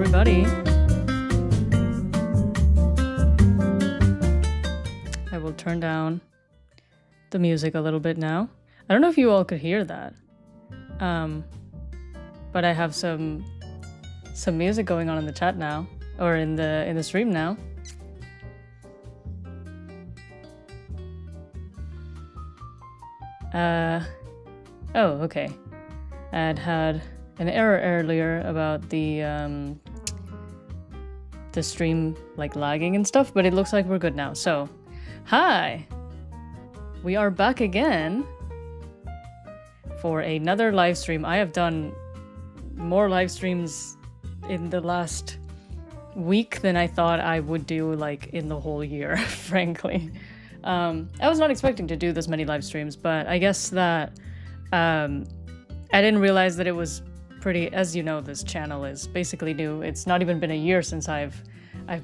everybody. I will turn down the music a little bit now. I don't know if you all could hear that. But I have some music going on in the chat now, or in the stream now. Oh, okay. I'd had an error earlier about the stream like lagging and stuff, but it looks like we're good now. So, hi! We are back again for another live stream. I have done more live streams in the last week than I thought I would do like in the whole year, frankly. I was not expecting to do this many live streams, but I guess that I didn't realize that it was pretty, as you know, this channel is basically new. It's not even been a year since I've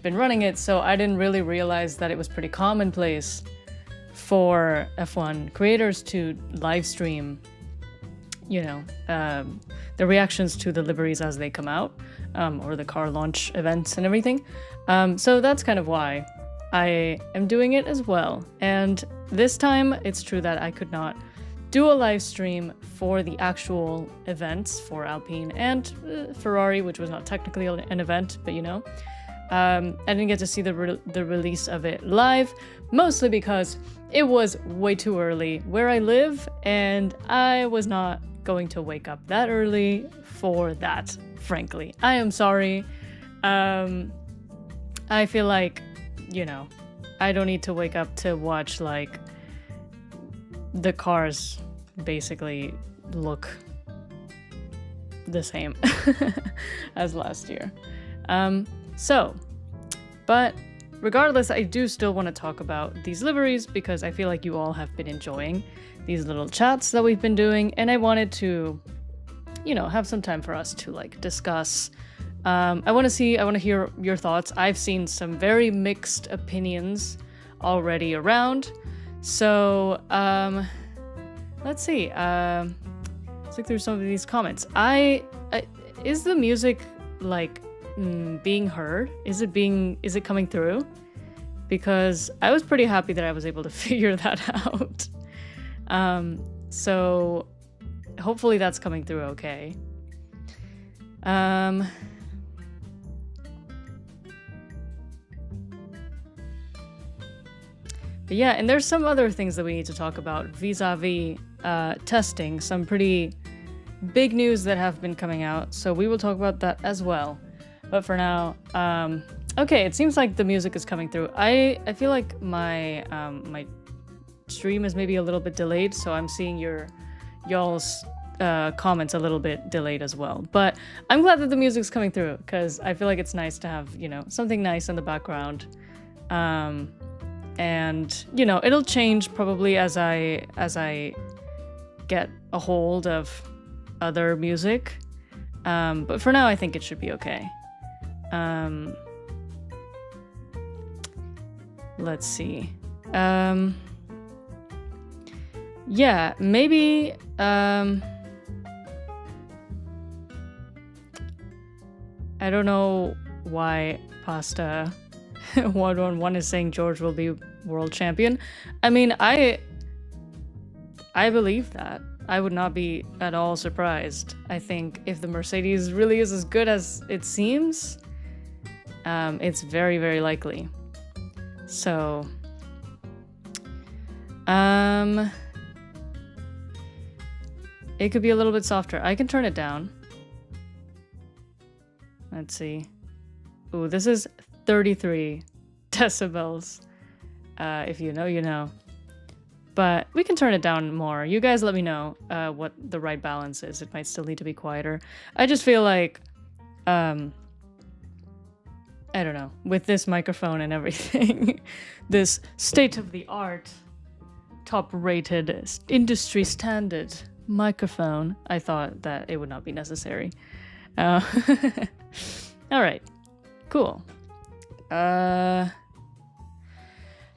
been running it, so I didn't really realize that it was pretty commonplace for F1 creators to live stream, you know, the reactions to the liveries as they come out, or the car launch events and everything. So that's kind of why I am doing it as well. And this time, it's true that I could not do a live stream for the actual events for Alpine and Ferrari, which was not technically an event, but you know. I didn't get to see the release of it live, mostly because it was way too early where I live, and I was not going to wake up that early for that, frankly. I am sorry. I feel like, you know, I don't need to wake up to watch, like, the cars basically look the same as last year. But regardless, I do still want to talk about these liveries because I feel like you all have been enjoying these little chats that we've been doing, and I wanted to, you know, have some time for us to like discuss. I want to hear your thoughts. I've seen some very mixed opinions already around. So, let's see. Let's look through some of these comments. Is the music like being heard? Is it coming through? Because I was pretty happy that I was able to figure that out. So hopefully that's coming through okay. But yeah, and there's some other things that we need to talk about vis-a-vis testing, some pretty big news that have been coming out, so we will talk about that as well. But for now, okay, it seems like the music is coming through. I feel like my my stream is maybe a little bit delayed, so I'm seeing y'all's comments a little bit delayed as well. But I'm glad that the music's coming through, because I feel like it's nice to have, you know, something nice in the background. And, you know, it'll change probably as I get a hold of other music. But for now, I think it should be okay. Let's see. Yeah, maybe, I don't know why Pasta 111 is saying George will be world champion. I mean, I believe that. I would not be at all surprised. I think if the Mercedes really is as good as it seems, it's very, very likely. So, it could be a little bit softer. I can turn it down. Let's see. Ooh, this is 33 decibels. If you know, you know. But we can turn it down more. You guys let me know what the right balance is. It might still need to be quieter. I just feel like, I don't know, with this microphone and everything, this state-of-the-art, top-rated, industry standard microphone, I thought that it would not be necessary. All right, cool.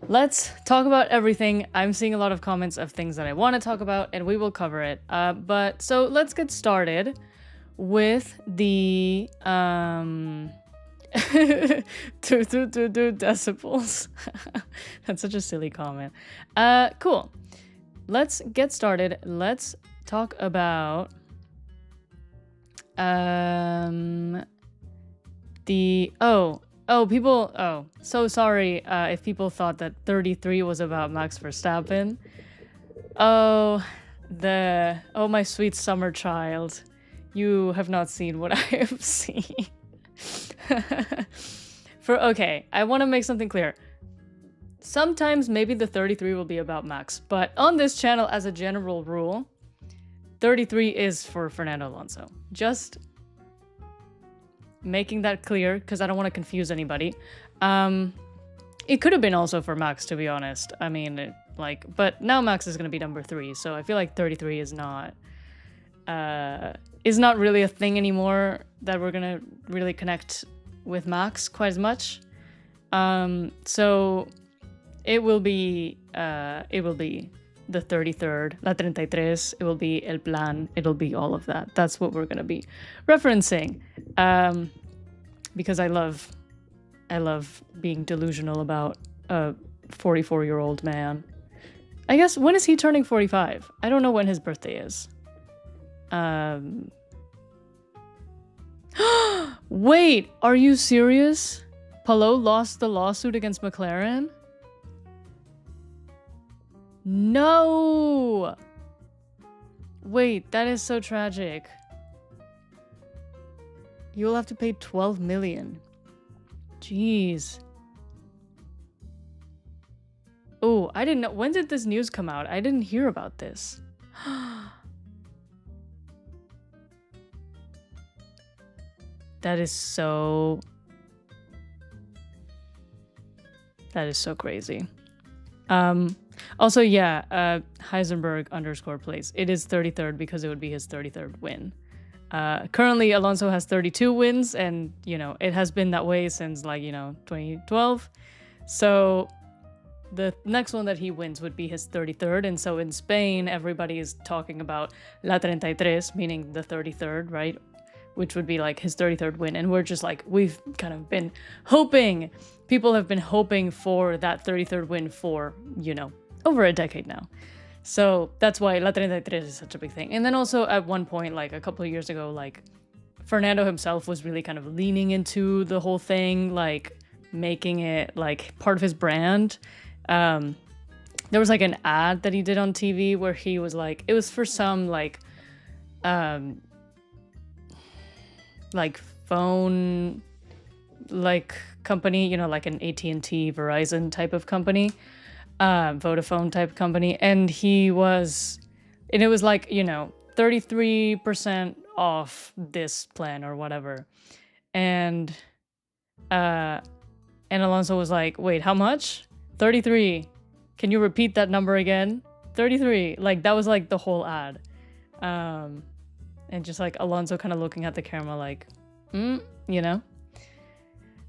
Let's talk about everything. I'm seeing a lot of comments of things that I want to talk about, and we will cover it. So let's get started with the 2 decibels. That's such a silly comment. Cool. Let's get started. Let's talk about so sorry if people thought that 33 was about Max Verstappen. My sweet summer child, you have not seen what I have seen. I want to make something clear. Sometimes maybe the 33 will be about Max, but on this channel, as a general rule, 33 is for Fernando Alonso. Just making that clear, because I don't want to confuse anybody. It could have been also for Max, to be honest. I mean, but now Max is going to be number 3, so I feel like 33 is not really a thing anymore that we're going to really connect with Max quite as much. So it will be the 33rd, la 33, it will be El Plan, it'll be all of that. That's what we're going to be referencing. Because I love being delusional about a 44-year-old man. I guess, when is he turning 45? I don't know when his birthday is. Wait, are you serious? Palou lost the lawsuit against McLaren? No! Wait, that is so tragic. You'll have to pay 12 million. Jeez. Oh, I didn't know. When did this news come out? I didn't hear about this. That is so crazy. Also, yeah, Heisenberg _ place. It is 33rd because it would be his 33rd win. Currently, Alonso has 32 wins, and, it has been that way since, 2012. So the next one that he wins would be his 33rd. And so in Spain, everybody is talking about la 33, meaning the 33rd, right? Which would be his 33rd win. And we're just we've kind of been hoping, people have been hoping for that 33rd win for, over a decade now. So that's why La 33 is such a big thing. And then also at one point, a couple of years ago, Fernando himself was really kind of leaning into the whole thing, making it part of his brand. There was an ad that he did on TV where he was it was for some phone company, an AT&T, Verizon type of company. Vodafone type company, and it was 33% off this plan or whatever, and Alonso was wait, how much? 33. Can you repeat that number again? 33. That was the whole ad, and just Alonso kind of looking at the camera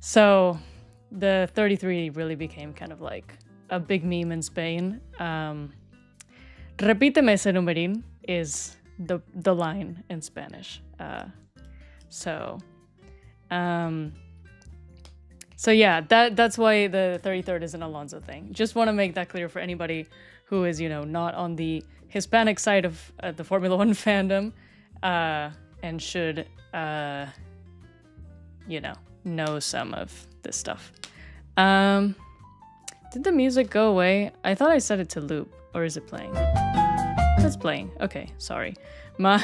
so the 33 really became kind of a big meme in Spain. Repíteme ese numerín is the line in Spanish. So yeah, that's why the 33rd is an Alonso thing. Just want to make that clear for anybody who is, not on the Hispanic side of the Formula One fandom, and should, know some of this stuff. Did the music go away? I thought I set it to loop. Or is it playing? It's playing. Okay, sorry. My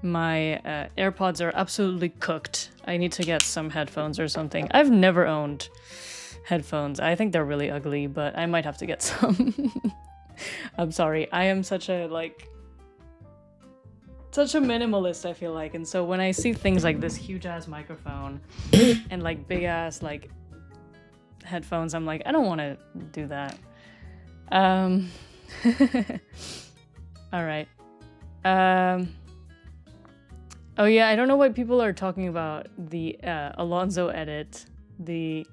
AirPods are absolutely cooked. I need to get some headphones or something. I've never owned headphones. I think they're really ugly, but I might have to get some. I'm sorry. I am such a minimalist, I feel like. And so when I see things like this huge ass microphone and big ass headphones, I'm I don't want to do that. All right. Oh yeah, I don't know why people are talking about the Alonso edit. The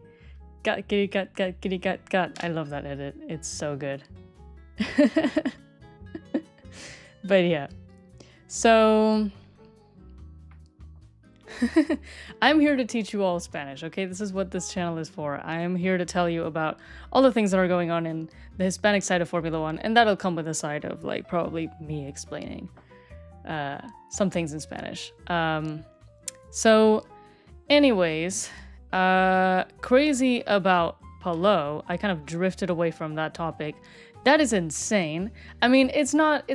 got kitty got kitty got. I love that edit. It's so good. But yeah. So I'm here to teach you all Spanish, okay? This is what this channel is for. I am here to tell you about all the things that are going on in the Hispanic side of Formula One, and that'll come with a side of, like, probably me explaining some things in Spanish. So, anyways, crazy about Palou. I kind of drifted away from that topic. That is insane. I mean, it's not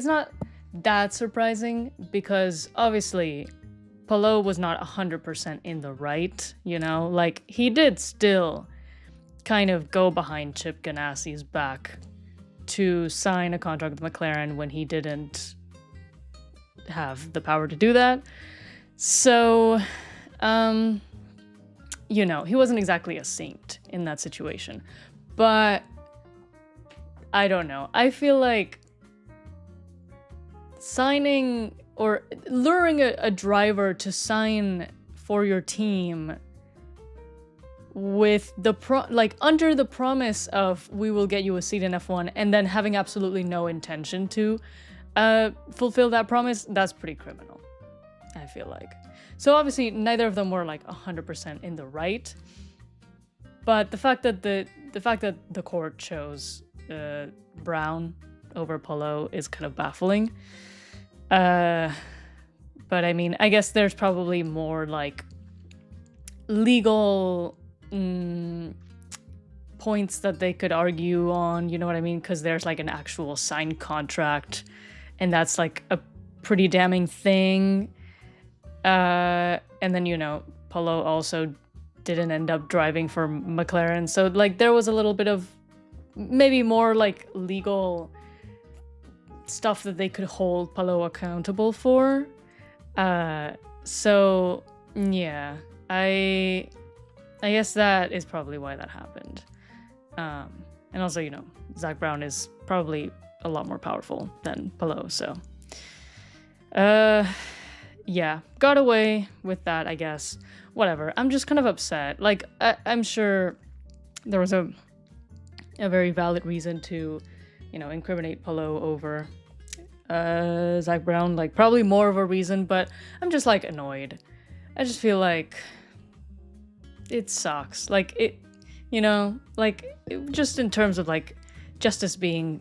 that surprising because obviously Palou was not 100% in the right, you know? Like, he did still kind of go behind Chip Ganassi's back to sign a contract with McLaren when he didn't have the power to do that. So, you know, he wasn't exactly a saint in that situation. But I don't know. I feel like signing or luring a driver to sign for your team with the under the promise of we will get you a seat in F1 and then having absolutely no intention to fulfill that promise, that's pretty criminal, I feel like. So obviously neither of them were like 100% in the right, but the fact that the court chose Brown over Palou is kind of baffling. But I mean, I guess there's probably more like legal points that they could argue on, you know what I mean? Because there's like an actual signed contract, and that's like a pretty damning thing. And then, you know, Palou also didn't end up driving for McLaren, so like there was a little bit of maybe more like legal stuff that they could hold Palou accountable for. So yeah, I guess that is probably why that happened. And also, you know, Zach Brown is probably a lot more powerful than Palou, so yeah, got away with that, I guess. Whatever. I'm just kind of upset. Like, I'm sure there was a very valid reason to, you know, incriminate Palou over Zach Brown. Like, probably more of a reason, but I'm just, like, annoyed. I just feel like it sucks. Like, it, you know, like, just in terms of, like, justice being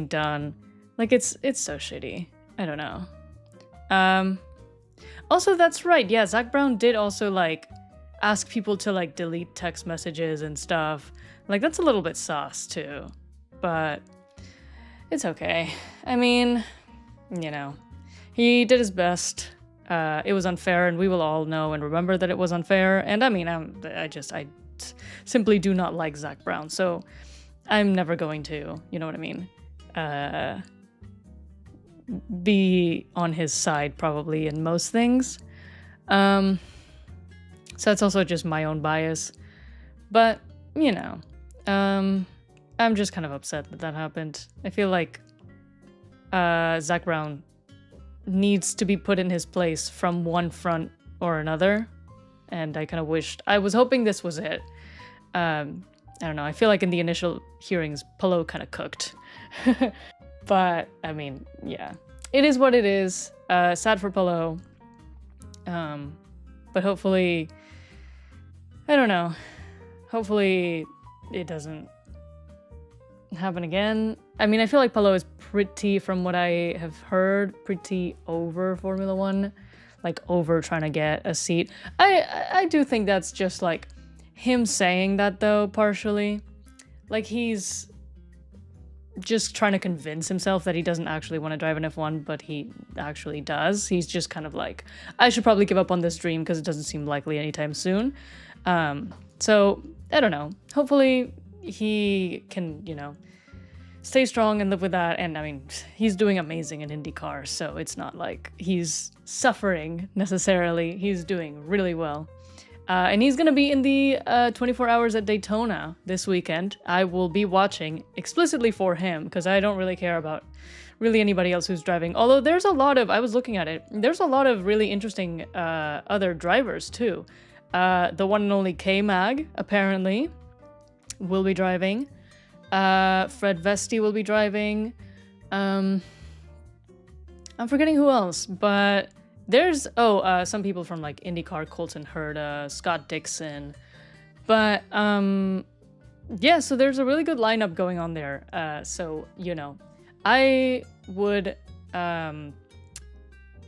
done. Like, it's so shitty. I don't know. Also, that's right. Yeah, Zach Brown did also, like, ask people to, like, delete text messages and stuff. Like, that's a little bit sus, too. But it's okay. I mean, you know, he did his best. It was unfair, and we will all know and remember that it was unfair. And I mean, I simply do not like Zach Brown, so I'm never going to, you know what I mean, be on his side probably in most things. So that's also just my own bias. But, you know, I'm just kind of upset that happened. I feel like Zach Brown needs to be put in his place from one front or another. And I was hoping this was it. I don't know, I feel like in the initial hearings, Palou kind of cooked. But, I mean, yeah. It is what it is. Sad for Palou. But hopefully, I don't know. Hopefully it doesn't happen again. I mean, I feel like Palou is pretty, from what I have heard, pretty over Formula One. Like, over trying to get a seat. I do think that's just, like, him saying that, though, partially. Like, he's just trying to convince himself that he doesn't actually want to drive an F1, but he actually does. He's just kind of like, I should probably give up on this dream because it doesn't seem likely anytime soon. So, I don't know. Hopefully he can, you know, stay strong and live with that. And I mean, he's doing amazing in IndyCar, so it's not like he's suffering necessarily. He's doing really well. And he's going to be in the 24 Hours at Daytona this weekend. I will be watching explicitly for him because I don't really care about really anybody else who's driving. Although there's a lot of, I was looking at it, there's a lot of really interesting other drivers too. The one and only K-Mag, apparently, will be driving. Fred Vesti will be driving. I'm forgetting who else, but There's some people from like IndyCar, Colton Herta, Scott Dixon, but yeah, so there's a really good lineup going on there. So you know, I would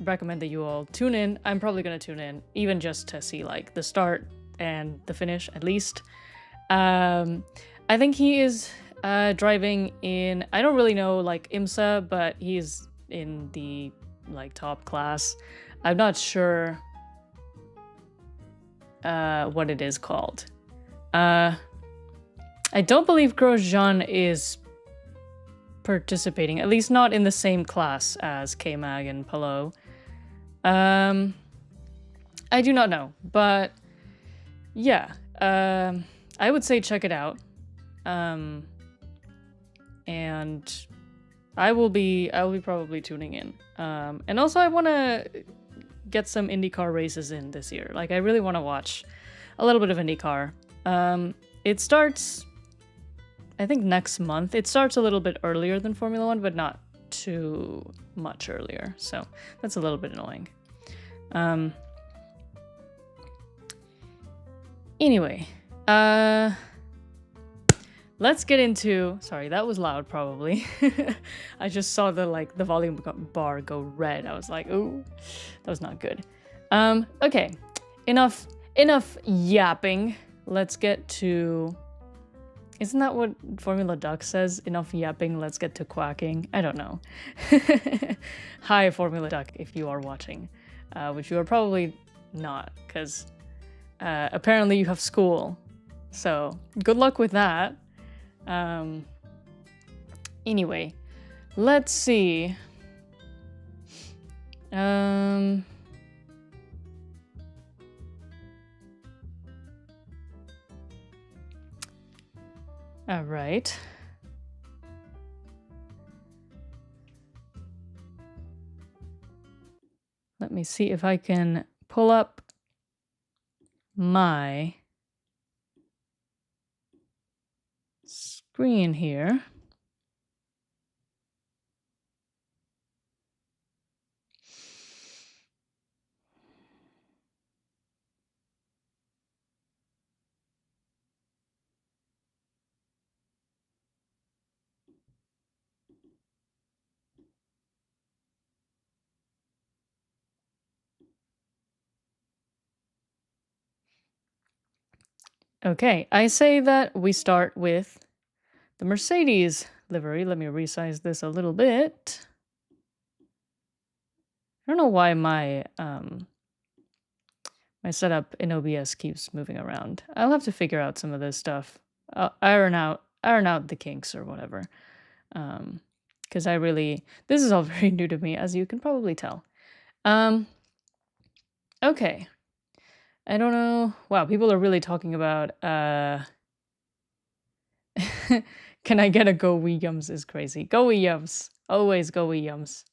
recommend that you all tune in. I'm probably gonna tune in even just to see like the start and the finish at least. I think he is driving in, I don't really know like IMSA, but he's in the like top class. I'm not sure what it is called. I don't believe Grosjean is participating, at least not in the same class as K-Mag and Palou. I do not know, but yeah, I would say check it out. And I will be probably tuning in. And also I want to get some IndyCar races in this year. Like I really want to watch a little bit of IndyCar. It starts, I think, next month. It starts a little bit earlier than Formula 1, but not too much earlier. So that's a little bit annoying. Anyway, let's get into, sorry, that was loud probably. I just saw the volume bar go red. I was like, ooh, that was not good. Okay, enough yapping. Let's get to, isn't that what Formula Duck says? Enough yapping, let's get to quacking. I don't know. Hi, Formula Duck, if you are watching, which you are probably not, because apparently you have school. So good luck with that. Anyway, let's see. All right. Let me see if I can pull up my screen here. Okay, I say that we start with the Mercedes livery. Let me resize this a little bit. I don't know why my my setup in OBS keeps moving around. I'll have to figure out some of this stuff. I'll iron out the kinks or whatever. Because this is all very new to me, as you can probably tell. Okay. I don't know. Wow, people are really talking about can I get a go Williams is crazy. Go Williams. Always go Williams.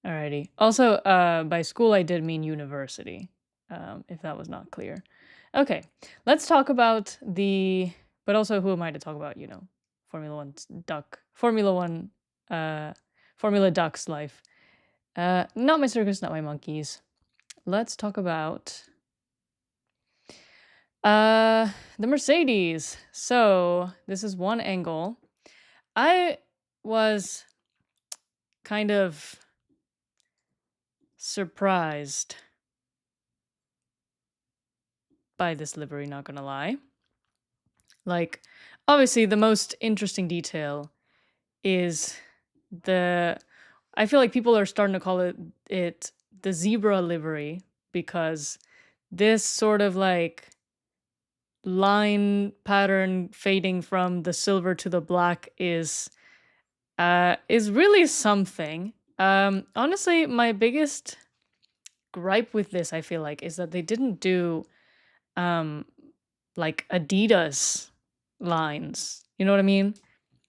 Alrighty. Also, by school I did mean university, if that was not clear. Okay, let's talk about but also who am I to talk about, Formula Duck's life. Not my circus, not my monkeys. Let's talk about the Mercedes. So this is one angle. I was kind of surprised by this livery, not gonna lie. Like, obviously the most interesting detail is I feel like people are starting to call it the zebra livery, because this sort of like line pattern fading from the silver to the black is really something. Honestly, my biggest gripe with this, I feel like, is that they didn't do like Adidas lines. You know what I mean?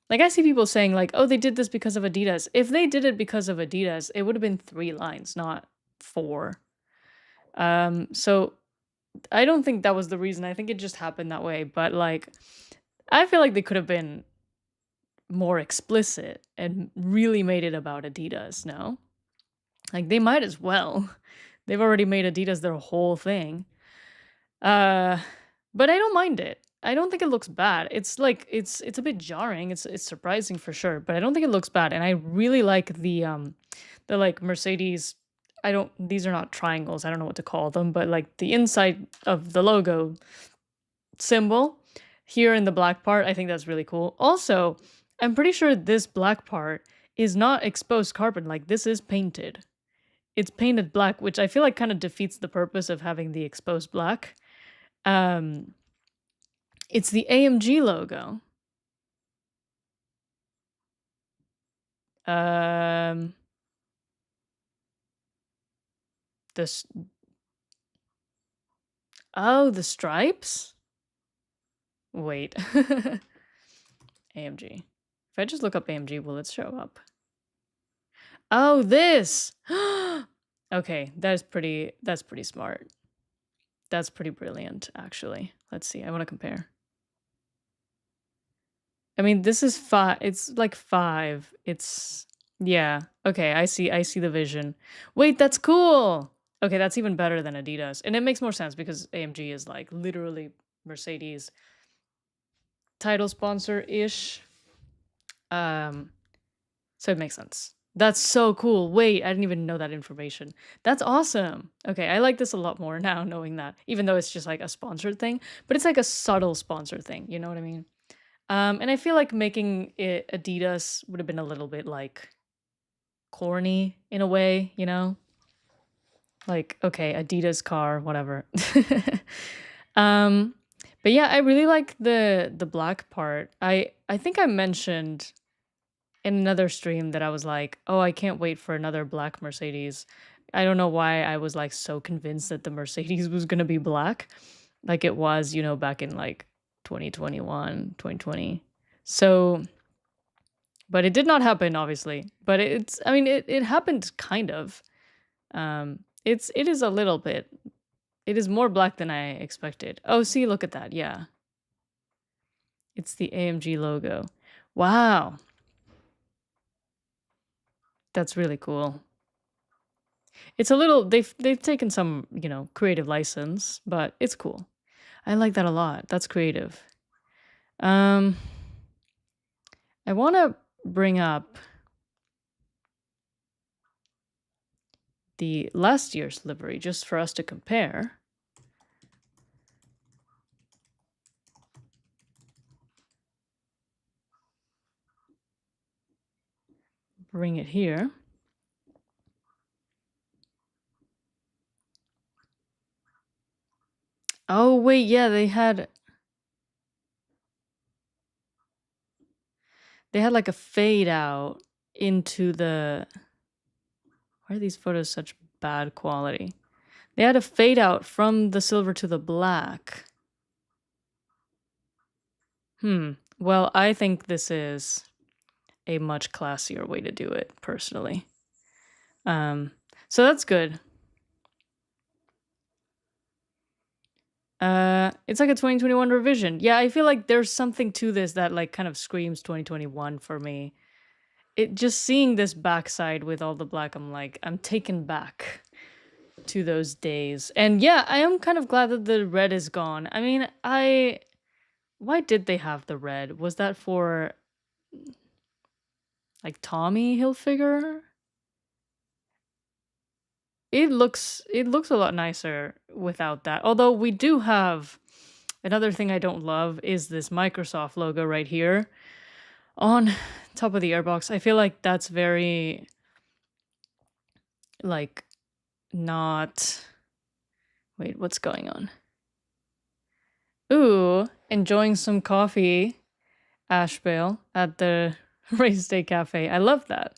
Like, I see people saying like, oh, they did this because of Adidas. If they did it because of Adidas, it would have been 3 lines, not 4. So I don't think that was the reason. I think it just happened that way. But like, I feel like they could have been more explicit and really made it about Adidas. No, like they might as well. They've already made Adidas their whole thing. But I don't mind it. I don't think it looks bad. It's like it's a bit jarring. It's surprising for sure, but I don't think it looks bad. And I really like the like Mercedes. I don't. These are not triangles. I don't know what to call them, but like the inside of the logo symbol here in the black part. I think that's really cool. Also, I'm pretty sure this black part is not exposed carbon. Like this is painted. It's painted black, which I feel like kind of defeats the purpose of having the exposed black. Um, it's the AMG logo. This. Oh, the stripes? Wait. AMG. If I just look up AMG, will it show up? Oh, this! Okay, that's pretty smart. That's pretty brilliant, actually. Let's see, I want to compare. I mean, this is 5. It's like 5. It's... Yeah. Okay, I see the vision. Wait, that's cool! Okay, that's even better than Adidas. And it makes more sense because AMG is like literally Mercedes title sponsor-ish. So it makes sense. That's so cool. Wait, I didn't even know that information. That's awesome. Okay, I like this a lot more now knowing that, even though it's just like a sponsored thing, but it's like a subtle sponsor thing, you know what I mean? And I feel like making it Adidas would have been a little bit like corny in a way, you know? Like, okay, Adidas car, whatever. But yeah, I really like the black part. I think I mentioned in another stream that I was like, oh, I can't wait for another black Mercedes. I don't know why I was like so convinced that the Mercedes was gonna be black, like it was, you know, back in like 2021, 2020. So, but it did not happen, obviously. But it's, I mean, it happened kind of. It is a little bit. It is more black than I expected. Oh, see, look at that. Yeah. It's the AMG logo. Wow. That's really cool. It's a little they've taken some, you know, creative license, but it's cool. I like that a lot. That's creative. I want to bring up the last year's livery just for us to compare. Bring it here. Oh, wait, yeah, they had like a fade out into the... Why are these photos such bad quality? They had a fade out from the silver to the black. Well, I think this is a much classier way to do it, personally. So that's good. It's like a 2021 revision. Yeah, I feel like there's something to this that like kind of screams 2021 for me. It just seeing this backside with all the black, I'm like, I'm taken back to those days. And yeah, I am kind of glad that the red is gone. I mean, why did they have the red? Was that for like Tommy Hilfiger? It looks a lot nicer without that. Although we do have another thing I don't love is this Microsoft logo right here on top of the airbox. I feel like that's very like not... Wait, what's going on? Ooh, enjoying some coffee, Ashbale, at the Race Day Cafe. I love that.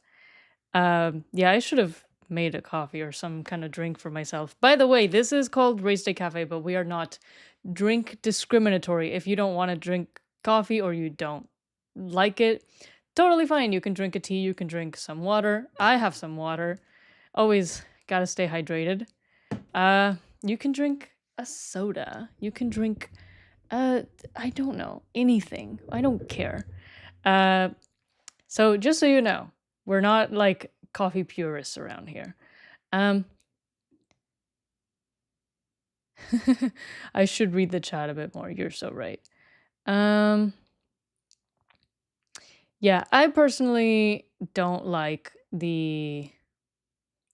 Yeah, I should have made a coffee or some kind of drink for myself. By the way, this is called Race Day Cafe, but we are not drink discriminatory. If you don't want to drink coffee or you don't like it, totally fine. You can drink a tea, you can drink some water. I have some water. Always Gotta stay hydrated. You can drink a soda. You can drink, I don't know, anything. I don't care. So just so you know, we're not like coffee purists around here. Um, I should read the chat a bit more. You're so right. Um, yeah, I personally don't like the.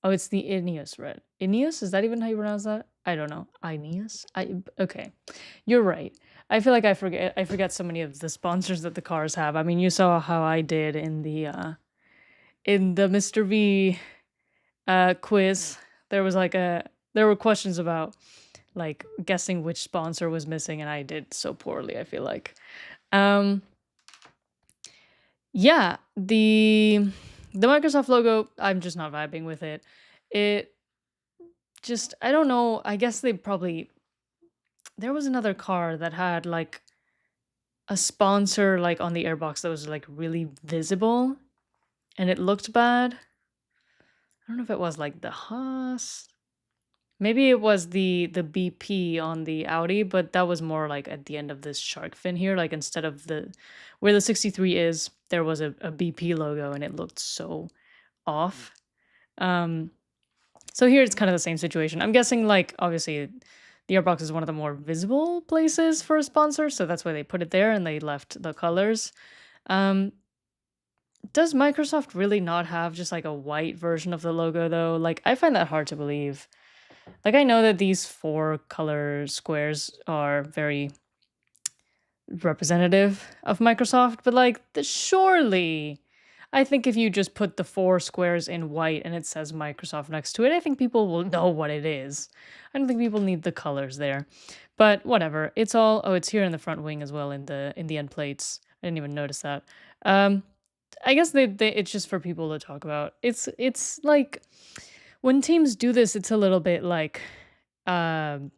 Oh, it's the Ineos red. Ineos? Is that even how you pronounce that? I don't know. Ineos? Okay. You're right. I feel like I forget so many of the sponsors that the cars have. I mean, you saw how I did in the Mr. V quiz. There were questions about like guessing which sponsor was missing, and I did so poorly, I feel like. Um yeah, the Microsoft logo, I'm just not vibing with it. It just, I don't know, I guess they probably, there was another car that had like a sponsor like on the airbox that was like really visible and it looked bad. I don't know if it was like the Haas. Maybe it was the BP on the Audi, but that was more like at the end of this shark fin here. Like instead of the where the 63 is, there was a BP logo and it looked so off. Um, so here it's kind of the same situation. I'm guessing like obviously the airbox is one of the more visible places for a sponsor, so that's why they put it there and they left the colors. Um, does Microsoft really not have just like a white version of the logo though? Like I find that hard to believe. Like I know that these 4 color squares are very representative of Microsoft, but like surely I think if you just put the 4 squares in white and it says Microsoft next to it, I think people will know what it is. I don't think people need the colors there. But whatever. It's all, oh, it's here in the front wing as well in the end plates. I didn't even notice that. I guess it's just for people to talk about. It's like when teams do this, it's a little bit like um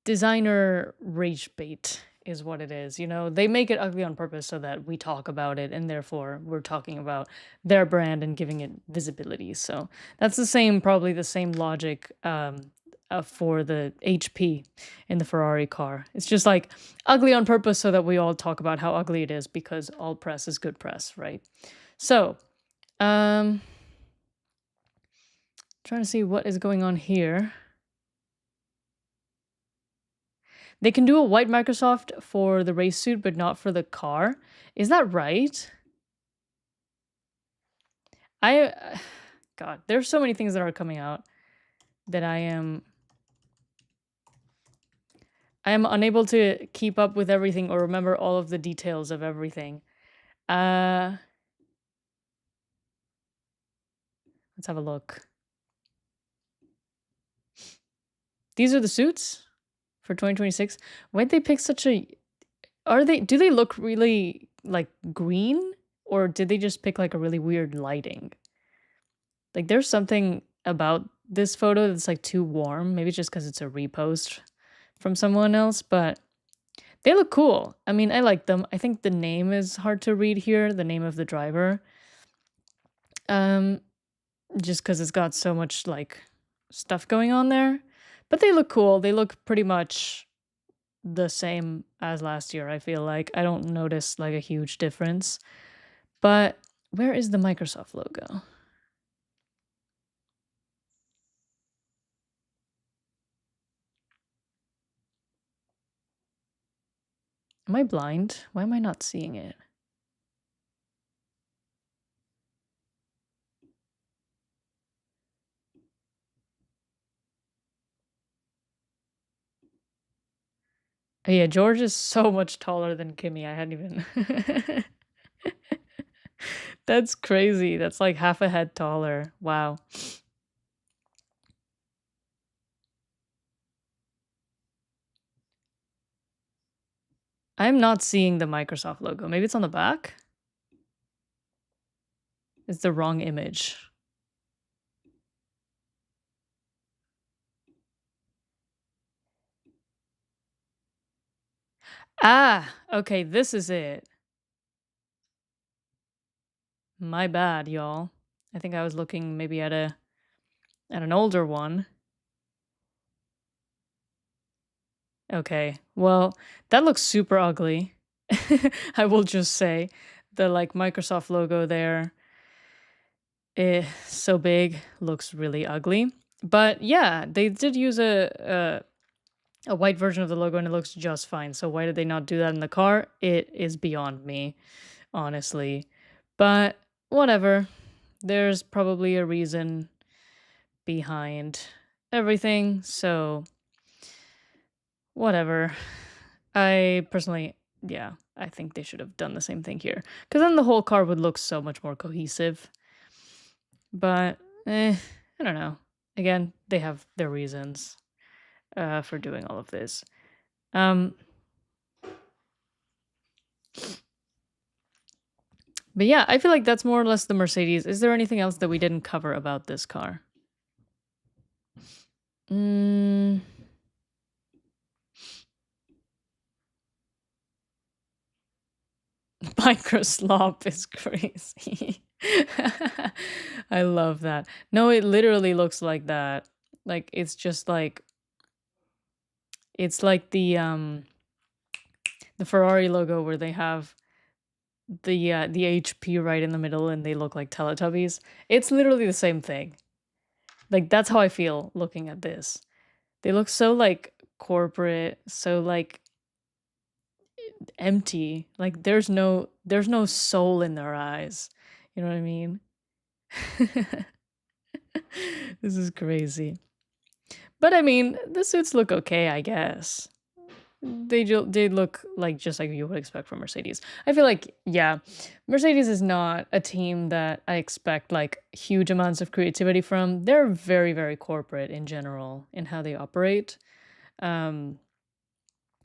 designer rage bait is what it is. You know, they make it ugly on purpose so that we talk about it and therefore we're talking about their brand and giving it visibility. So that's probably the same logic for the HP in the Ferrari car. It's just like ugly on purpose so that we all talk about how ugly it is because all press is good press, right? So, trying to see what is going on here. They can do a white Microsoft for the race suit, but not for the car. Is that right? God, there's so many things that are coming out that I am unable to keep up with everything or remember all of the details of everything. Let's have a look. These are the suits for 2026. Why'd they pick such a... do they look really, like, green? Or did they just pick, like, a really weird lighting? Like, there's something about this photo that's, like, too warm. Maybe just because it's a repost from someone else, but they look cool. I mean, I like them. I think the name is hard to read here, the name of the driver. Just because it's got so much, like, stuff going on there. But they look cool. They look pretty much the same as last year, I feel like. I don't notice, like, a huge difference. But where is the Microsoft logo? Am I blind? Why am I not seeing it? Oh, yeah, George is so much taller than Kimmy. I hadn't even... That's crazy. That's like half a head taller. Wow. I'm not seeing the Microsoft logo. Maybe it's on the back? It's the wrong image. Ah, okay, this is it. My bad, y'all. I think I was looking maybe at a and an older one. Okay, well, that looks super ugly. I will just say the like Microsoft logo there, so big, looks really ugly. But yeah, they did use a white version of the logo and it looks just fine. So why did they not do that in the car? It is beyond me, honestly. But whatever. There's probably a reason behind everything. So whatever. I personally, yeah, I think they should have done the same thing here. Because then the whole car would look so much more cohesive. But, I don't know. Again, they have their reasons for doing all of this. But yeah, I feel like that's more or less the Mercedes. Is there anything else that we didn't cover about this car? Microslop is crazy. I love that. No, it literally looks like that. Like it's just like it's like the Ferrari logo where they have the HP right in the middle and they look like Teletubbies. It's literally the same thing. Like that's how I feel looking at this. They look so like corporate, so like empty. Like there's no soul in their eyes. You know what I mean? This is crazy. But I mean, the suits look okay, I guess. They look like just like you would expect from Mercedes. I feel like, yeah, Mercedes is not a team that I expect like huge amounts of creativity from. They're very, very corporate in general in how they operate. Um,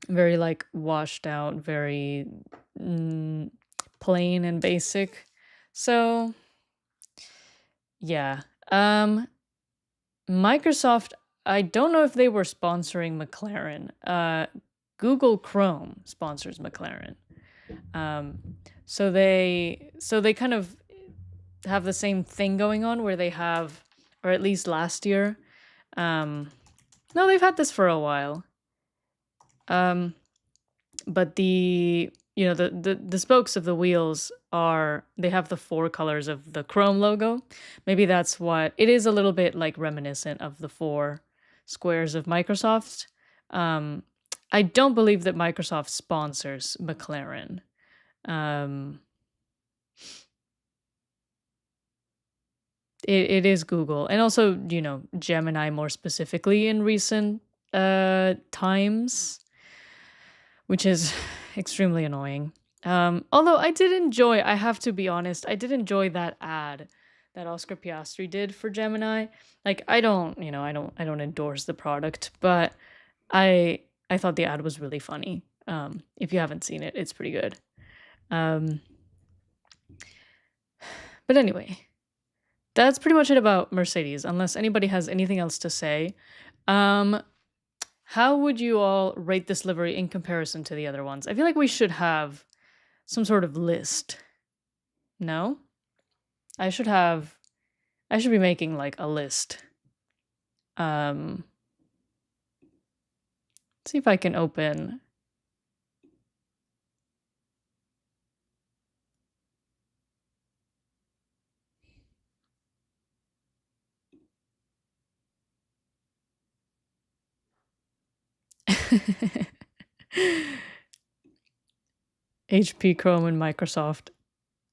very like washed out, very plain and basic. So, yeah. Microsoft, I don't know if they were sponsoring McLaren. Google Chrome sponsors McLaren. So they kind of have the same thing going on where they have, or at least last year. No, they've had this for a while. But the spokes of the wheels they have the four colors of the Chrome logo. Maybe that's what it is, a little bit like reminiscent of the four squares of Microsoft. I don't believe that Microsoft sponsors McLaren. It is Google, and also Gemini more specifically in recent times, which is extremely annoying. Although I have to be honest, I did enjoy that ad that Oscar Piastri did for Gemini. Like I don't endorse the product, but I thought the ad was really funny. If you haven't seen it, it's pretty good. But anyway, that's pretty much it about Mercedes, unless anybody has anything else to say. How would you all rate this livery in comparison to the other ones? I feel like we should have some sort of list. No? I should be making like a list. Let's see if I can open. HP, Chrome, and Microsoft.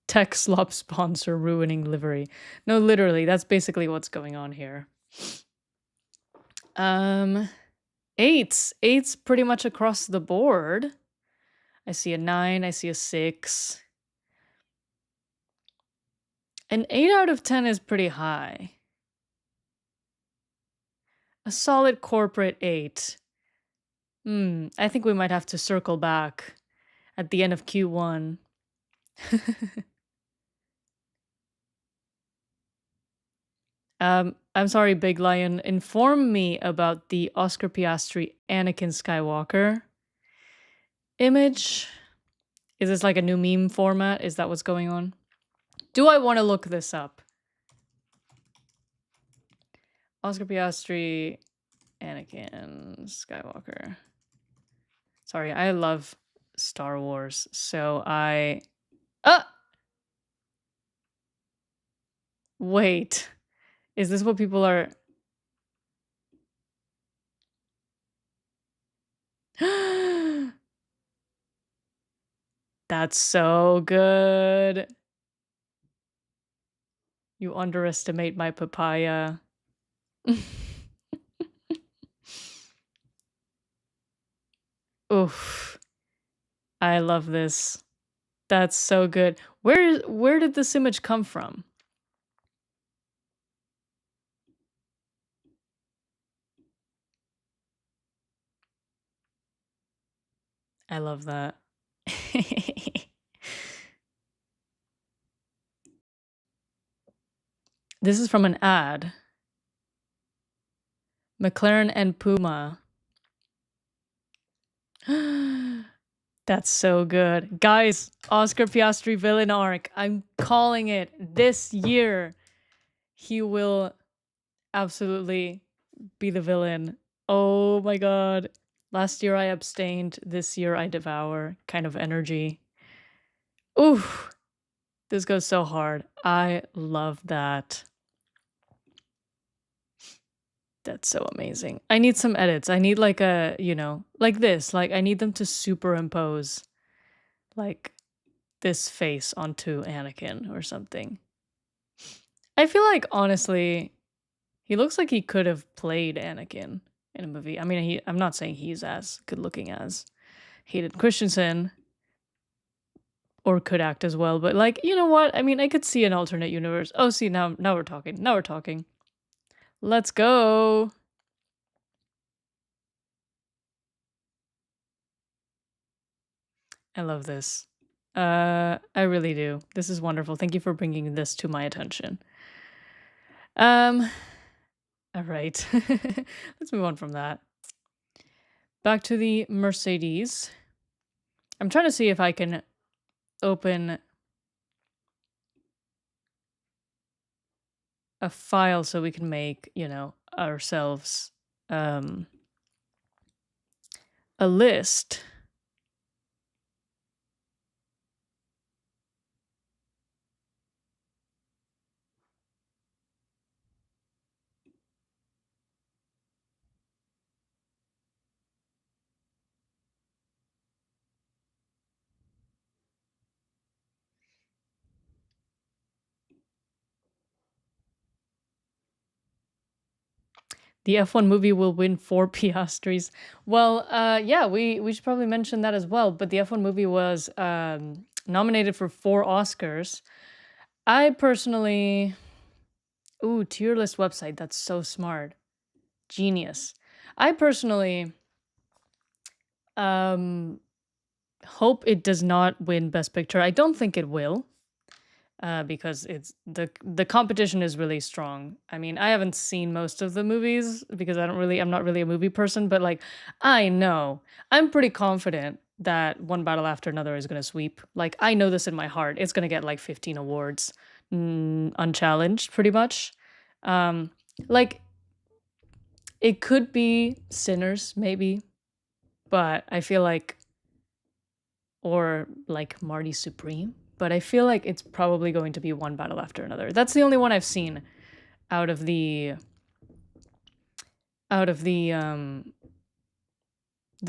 Tech slop sponsor ruining livery. No, literally, that's basically what's going on here. Eights pretty much across the board. I see a 9, I see a 6. An 8 out of 10 is pretty high. A solid corporate 8. I think we might have to circle back at the end of Q1. I'm sorry, Big Lion. Inform me about the Oscar Piastri Anakin Skywalker image. Is this like a new meme format? Is that what's going on? Do I want to look this up? Oscar Piastri, Anakin Skywalker. Sorry, I love Star Wars, so I... Wait. Is this what people are... That's so good. You underestimate my papaya. Oof. I love this. That's so good. Where did this image come from? I love that. This is from an ad. McLaren and Puma. That's so good. Guys, Oscar Piastri villain arc. I'm calling it. This year, he will absolutely be the villain. Oh my god. Last year I abstained. This year I devour kind of energy. Oof. This goes so hard. I love that. That's so amazing. I need some edits. I need like a, you know, like this. Like I need them to superimpose like this face onto Anakin or something. I feel like honestly, he looks like he could have played Anakin in a movie. I mean, I'm not saying he's as good looking as Hayden Christensen or could act as well, but like, you know what? I mean, I could see an alternate universe. Oh, see, now we're talking. Now we're talking. Let's go. I love this. I really do. This is wonderful. Thank you for bringing this to my attention. All right. Let's move on from that. Back to the Mercedes. I'm trying to see if I can open a file so we can make, you know, ourselves a list. The F1 movie will win 4 Piastris. Well, yeah, we should probably mention that as well. But the F1 movie was nominated for 4 Oscars. I personally... Ooh, tier list website. That's so smart. Genius. I personally hope it does not win Best Picture. I don't think it will. Because it's the competition is really strong. I mean, I haven't seen most of the movies because I'm not really a movie person, but like I'm pretty confident that One Battle After Another is gonna sweep. Like I know this in my heart. It's gonna get like 15 awards, unchallenged, pretty much. Like it could be Sinners, maybe, but I feel like, or like Marty Supreme. But I feel like it's probably going to be One Battle After Another. That's the only one I've seen out of the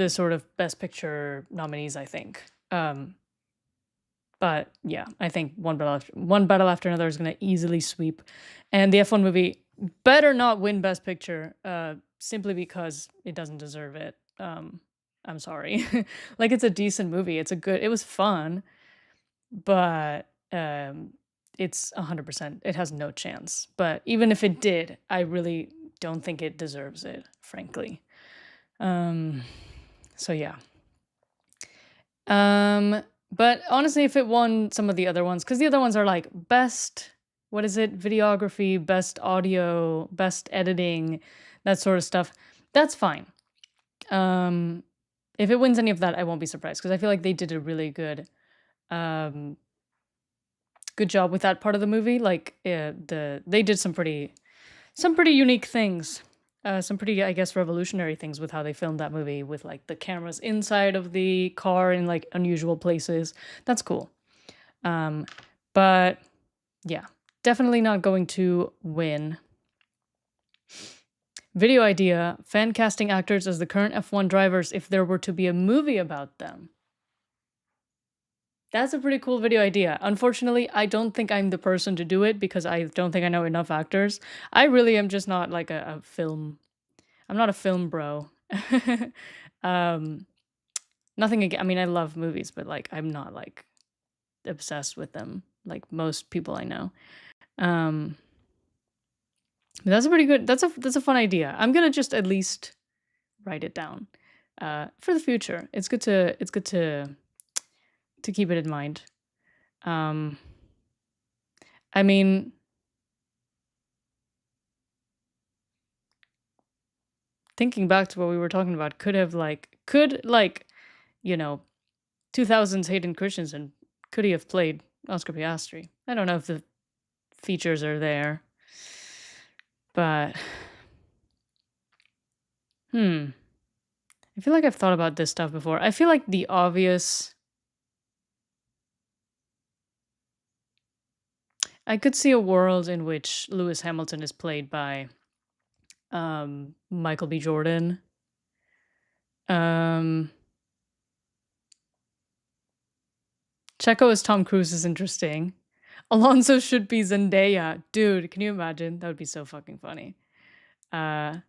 sort of Best Picture nominees, I think. But yeah, I think One Battle After Another is going to easily sweep, and the F1 movie better not win Best Picture, simply because it doesn't deserve it. I'm sorry. Like it's a decent movie. It was fun. But it's 100%. It has no chance. But even if it did, I really don't think it deserves it, frankly. So yeah. But honestly, if it won some of the other ones, because the other ones are like best, what is it? Videography, best audio, best editing, that sort of stuff. That's fine. If it wins any of that, I won't be surprised because I feel like they did a really good job with that part of the movie. Like they did some pretty some pretty unique things. Some pretty, I guess, revolutionary things with how they filmed that movie, with like the cameras inside of the car in like unusual places. That's cool. But yeah, definitely not going to win. Video idea: fan casting actors as the current F1 drivers if there were to be a movie about them. That's a pretty cool video idea. Unfortunately, I don't think I'm the person to do it because I don't think I know enough actors. I really am just not like a film. I'm not a film bro. Nothing again. I mean, I love movies, but like I'm not like obsessed with them like most people I know. But that's a pretty good. That's a fun idea. I'm gonna just at least write it down for the future. It's good to keep it in mind. I mean, thinking back to what we were talking about, could 2000s Hayden Christensen, could he have played Oscar Piastri? I don't know if the features are there, but I feel like I've thought about this stuff before. I feel like the obvious. I could see a world in which Lewis Hamilton is played by Michael B. Jordan. Checo as Tom Cruise is interesting. Alonso should be Zendaya. Dude, can you imagine? That would be so fucking funny. Javier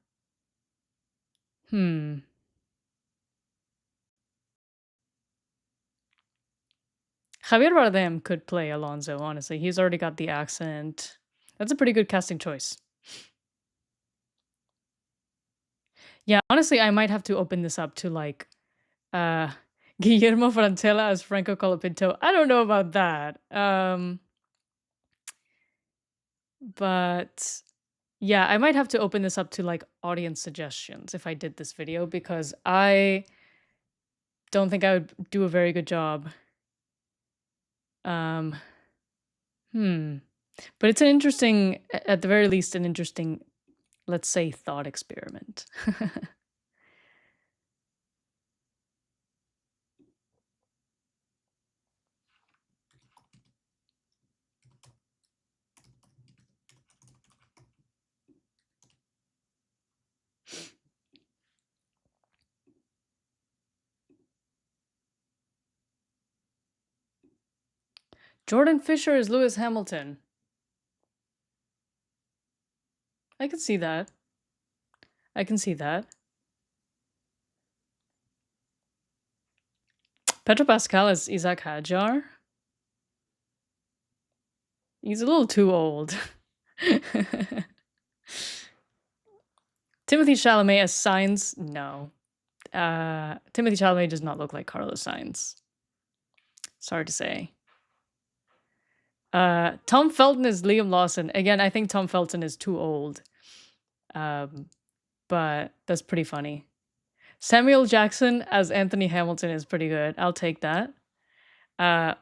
Bardem could play Alonso, honestly. He's already got the accent. That's a pretty good casting choice. Yeah, honestly, I might have to open this up to like Guillermo Francella as Franco Colapinto. I don't know about that. But yeah, I might have to open this up to like audience suggestions if I did this video, because I don't think I would do a very good job. But it's an interesting, at the very least, an interesting, let's say, thought experiment. Jordan Fisher is Lewis Hamilton. I can see that. I can see that. Pedro Pascal is Isaac Hajar. He's a little too old. Timothy Chalamet as Sainz? No. Timothy Chalamet does not look like Carlos Sainz. It's hard to say. Tom Felton is Liam Lawson. Again, I think Tom Felton is too old. But that's pretty funny. Samuel Jackson as Anthony Hamilton is pretty good. I'll take that.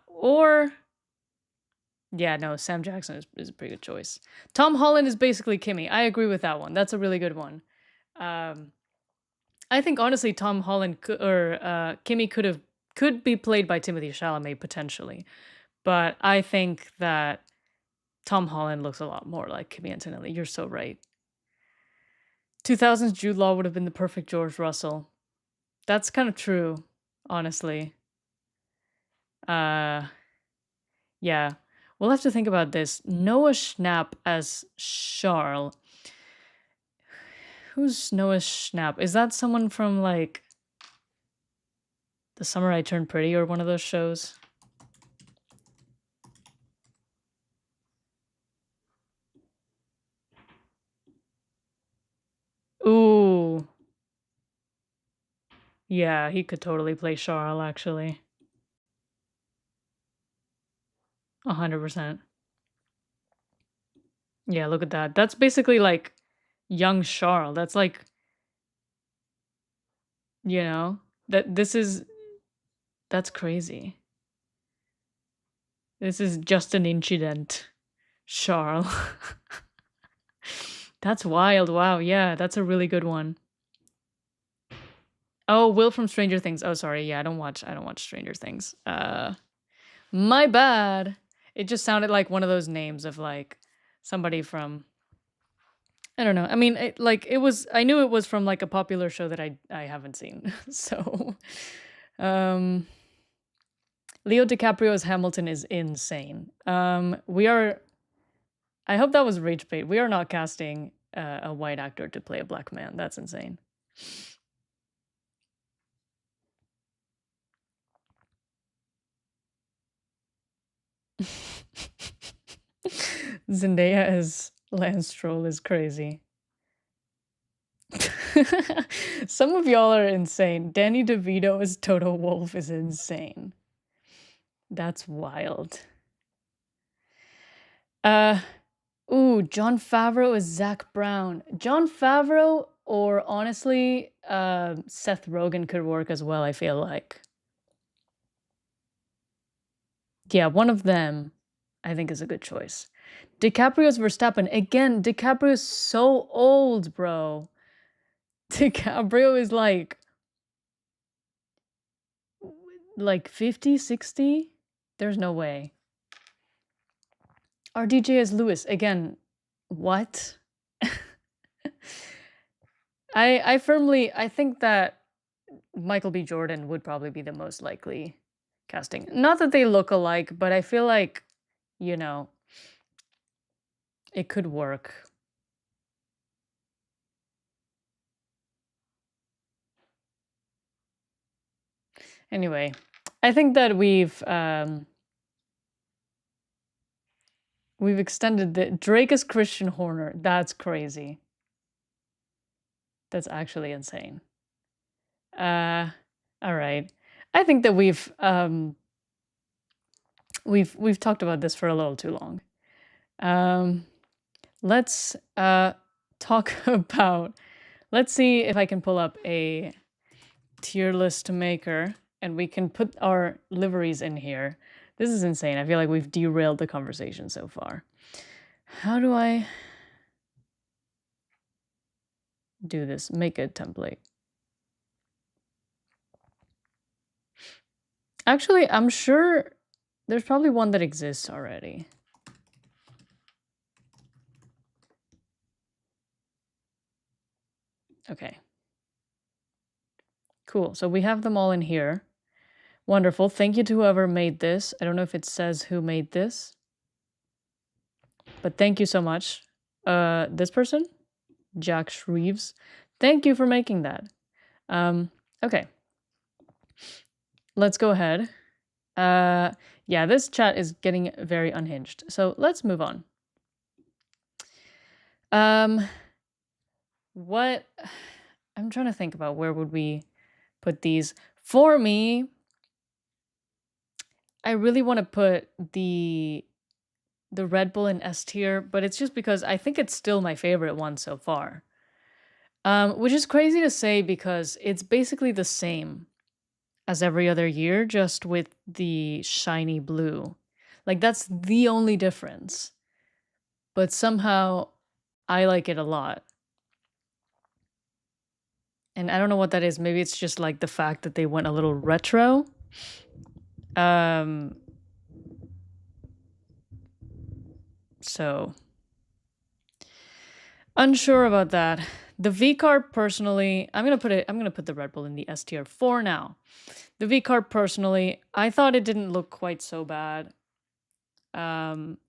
Or yeah, no, Sam Jackson is a pretty good choice. Tom Holland is basically Kimmy. I agree with that one. That's a really good one. I think honestly, Tom Holland Kimmy could be played by Timothy Chalamet potentially, but I think that Tom Holland looks a lot more like Kimmy Antonelli. You're so right. 2000s Jude Law would have been the perfect George Russell. That's kind of true, honestly. Yeah. We'll have to think about this. Noah Schnapp as Charles. Who's Noah Schnapp? Is that someone from like The Summer I Turned Pretty or one of those shows? Ooh. Yeah, he could totally play Charles, actually. 100%. Yeah, look at that. That's basically like young Charles. That's like, that's crazy. This is just an incident, Charles. That's wild. Wow. Yeah, that's a really good one. Oh, Will from Stranger Things. Oh, sorry. Yeah, I don't watch Stranger Things. My bad. It just sounded like one of those names of like somebody from, I don't know. I mean, I knew it was from like a popular show that I haven't seen. So, um Leo DiCaprio's Hamilton is insane. I hope that was rage bait. We are not casting a white actor to play a black man. That's insane. Zendaya as Lance Stroll is crazy. Some of y'all are insane. Danny DeVito as Toto Wolff is insane. That's wild. Jon Favreau as Zach Brown. Jon Favreau, or honestly, Seth Rogen could work as well, I feel like. Yeah, one of them I think is a good choice. DiCaprio's Verstappen. Again, DiCaprio's so old, bro. DiCaprio is like 50, 60? There's no way. RDJ as Lewis. Again, what? I think that Michael B. Jordan would probably be the most likely casting. Not that they look alike, but I feel like, you know, it could work. Anyway, I think that we've extended the Drake as Christian Horner. That's crazy. That's actually insane. All right. I think that we've talked about this for a little too long. Let's talk about. Let's see if I can pull up a tier list maker and we can put our liveries in here. This is insane. I feel like we've derailed the conversation so far. How do I do this? Make a template. Actually, I'm sure there's probably one that exists already. Okay. Cool. So we have them all in here. Wonderful. Thank you to whoever made this. I don't know if it says who made this, but thank you so much. This person, Jack Shreves. Thank you for making that. Okay. Let's go ahead. Yeah, this chat is getting very unhinged. So let's move on. What I'm trying to think about where would we put these. For me, I really want to put the Red Bull in S tier, but it's just because I think it's still my favorite one so far. Which is crazy to say because it's basically the same as every other year, just with the shiny blue. Like, that's the only difference. But somehow, I like it a lot. And I don't know what that is. Maybe it's just like the fact that they went a little retro. So unsure about that. The V-Carb personally, I'm gonna put the Red Bull in the S tier for now. The V-Carb personally, I thought it didn't look quite so bad in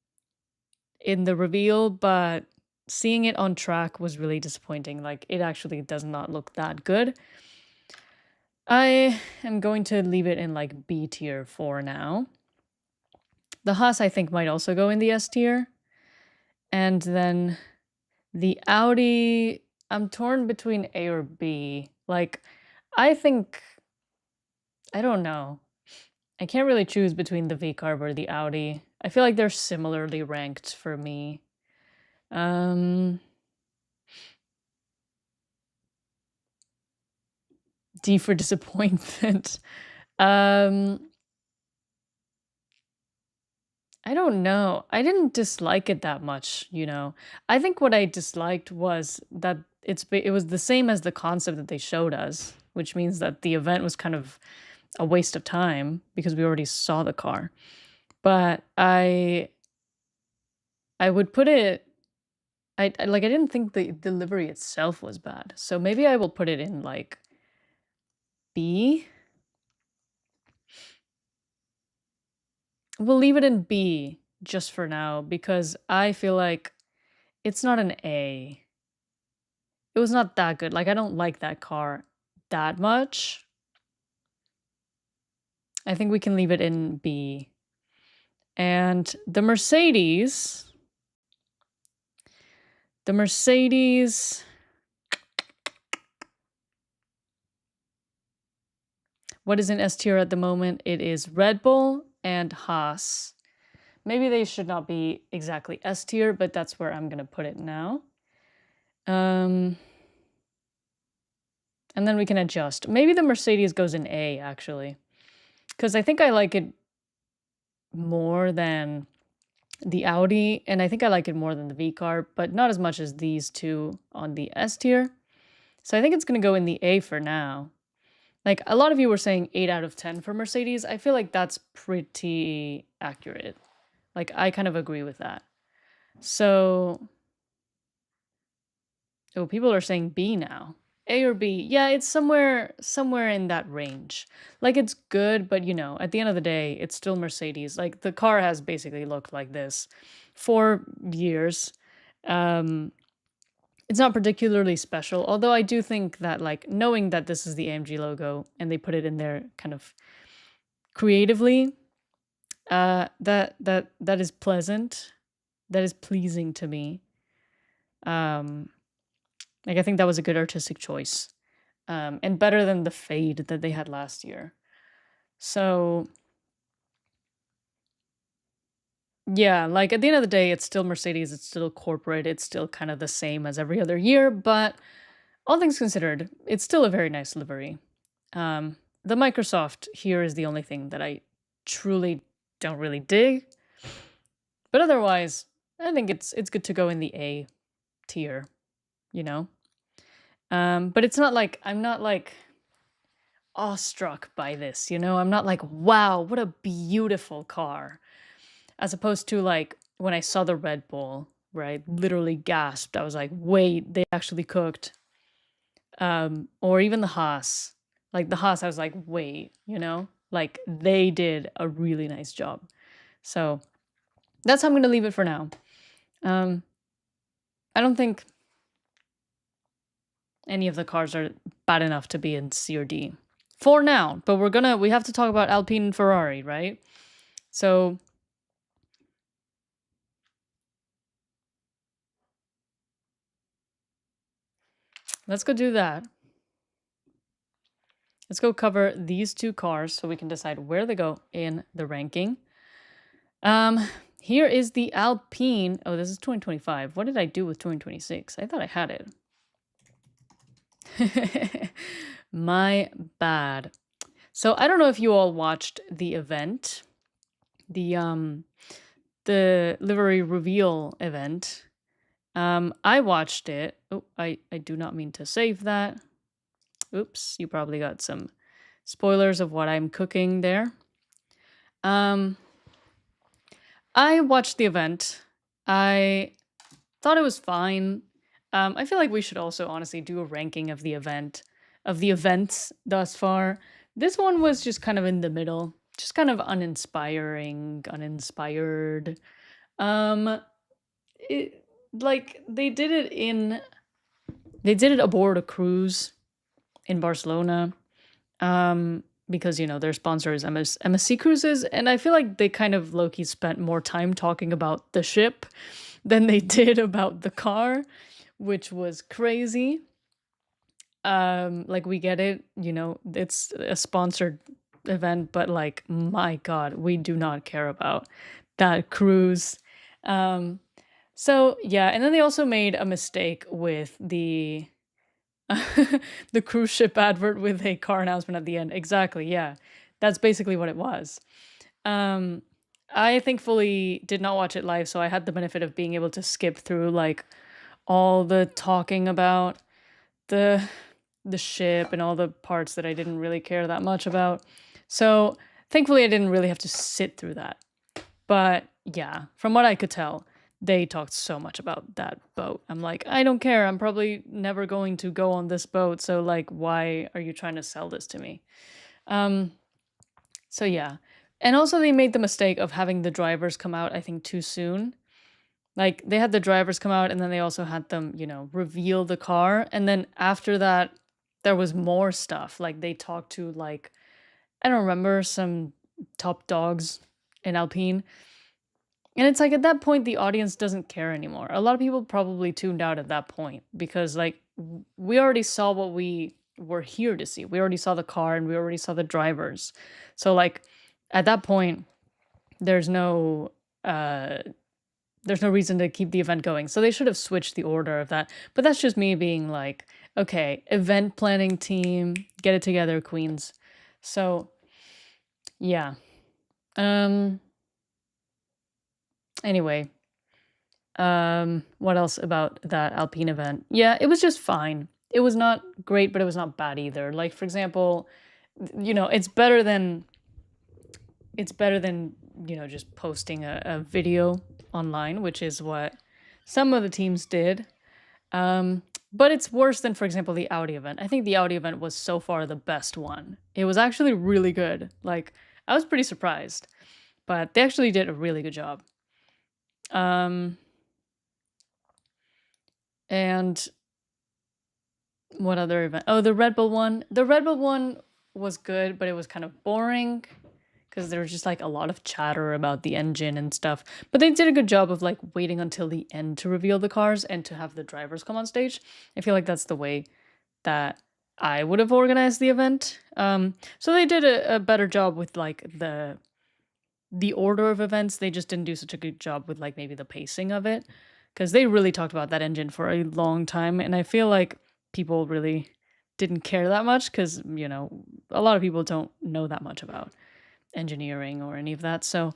the reveal, but seeing it on track was really disappointing. Like, it actually does not look that good. I am going to leave it in like B tier for now. The Haas, I think, might also go in the S tier. And then the Audi, I'm torn between A or B. Like, I think, I don't know. I can't really choose between the V-Carb or the Audi. I feel like they're similarly ranked for me. D for disappointment. I I don't know. I didn't dislike it that much, you know. I think what I disliked was that it was the same as the concept that they showed us, which means that the event was kind of a waste of time because we already saw the car. But I would put it like I didn't think the delivery itself was bad. So maybe I will put it in like B. We'll leave it in B just for now because I feel like it's not an A. It was not that good. Like I don't like that car that much. I think we can leave it in B. And the Mercedes, what is in S tier at the moment? It is Red Bull and Haas. Maybe they should not be exactly S tier, but that's where I'm going to put it now. And then we can adjust. Maybe the Mercedes goes in A, actually. Because I think I like it more than the Audi, and I think I like it more than the V car, but not as much as these two on the S tier. So I think it's going to go in the A for now. Like, a lot of you were saying 8 out of 10 for Mercedes. I feel like that's pretty accurate. Like, I kind of agree with that. So, oh, people are saying B now. A or B? Yeah, it's somewhere in that range. Like, it's good, but you know, at the end of the day, it's still Mercedes. Like, the car has basically looked like this for years. It's not particularly special, although I do think that, like, knowing that this is the AMG logo and they put it in there kind of creatively, that is pleasant. That is pleasing to me. Like, I think that was a good artistic choice. And better than the fade that they had last year. So, yeah, like, at the end of the day, it's still Mercedes, it's still corporate, it's still kind of the same as every other year, but all things considered, it's still a very nice livery. The Microsoft here is the only thing that I truly don't really dig. But otherwise, I think it's good to go in the A tier, you know? But it's not like, I'm not like awestruck by this, you know? I'm not like, wow, what a beautiful car. As opposed to like when I saw the Red Bull, where I literally gasped. I was like, wait, they actually cooked. Or even the Haas. Like the Haas, I was like, wait, you know? Like they did a really nice job. So that's how I'm gonna leave it for now. I don't think any of the cars are bad enough to be in C or D. For now, but we have to talk about Alpine and Ferrari, right? So let's go do that. Let's go cover these two cars so we can decide where they go in the ranking. Here is the Alpine. Oh, this is 2025. What did I do with 2026? I thought I had it. My bad. So I don't know if you all watched the event, the livery reveal event. I watched it. Oh, I do not mean to save that. Oops, you probably got some spoilers of what I'm cooking there. I watched the event. I thought it was fine. I feel like we should also honestly do a ranking of the events thus far. This one was just kind of in the middle, just kind of uninspired. Like they did it aboard a cruise in Barcelona. Because, you know, their sponsor is MSC Cruises, and I feel like they kind of low-key spent more time talking about the ship than they did about the car, which was crazy. Like, we get it, you know, it's a sponsored event, but, like, my God, we do not care about that cruise. So, yeah, and then they also made a mistake with the the cruise ship advert with a car announcement at the end. Exactly, yeah. That's basically what it was. I thankfully did not watch it live, so I had the benefit of being able to skip through like all the talking about the the ship and all the parts that I didn't really care that much about. So thankfully I didn't really have to sit through that. But yeah, from what I could tell, they talked so much about that boat. I'm like, I don't care. I'm probably never going to go on this boat. So like, why are you trying to sell this to me? Um, so yeah. And also they made the mistake of having the drivers come out, I think, too soon. Like they had the drivers come out and then they also had them, reveal the car. And then after that, there was more stuff. Like they talked to like, I don't remember, some top dogs in Alpine. And it's like at that point the audience doesn't care anymore. A lot of people probably tuned out at that point because like we already saw what we were here to see. We already saw the car and we already saw the drivers. So like at that point there's no uh there's no reason to keep the event going. So they should have switched the order of that. But that's just me being like, okay, event planning team, get it together, queens. So yeah. Um anyway, what else about that Alpine event? Yeah, it was just fine. It was not great, but it was not bad either. Like for example, it's better than just posting a video online, which is what some of the teams did. But it's worse than, for example, the Audi event. I think the Audi event was so far the best one. It was actually really good. Like, I was pretty surprised, but they actually did a really good job. And what other event? Oh, the Red Bull one. The Red Bull one was good, but it was kind of boring because there was just like a lot of chatter about the engine and stuff. But they did a good job of like waiting until the end to reveal the cars and to have the drivers come on stage. I feel like that's the way that I would have organized the event. So they did a better job with like the order of events. They just didn't do such a good job with like maybe the pacing of it because they really talked about that engine for a long time, and I feel like people really didn't care that much because a lot of people don't know that much about engineering or any of that, so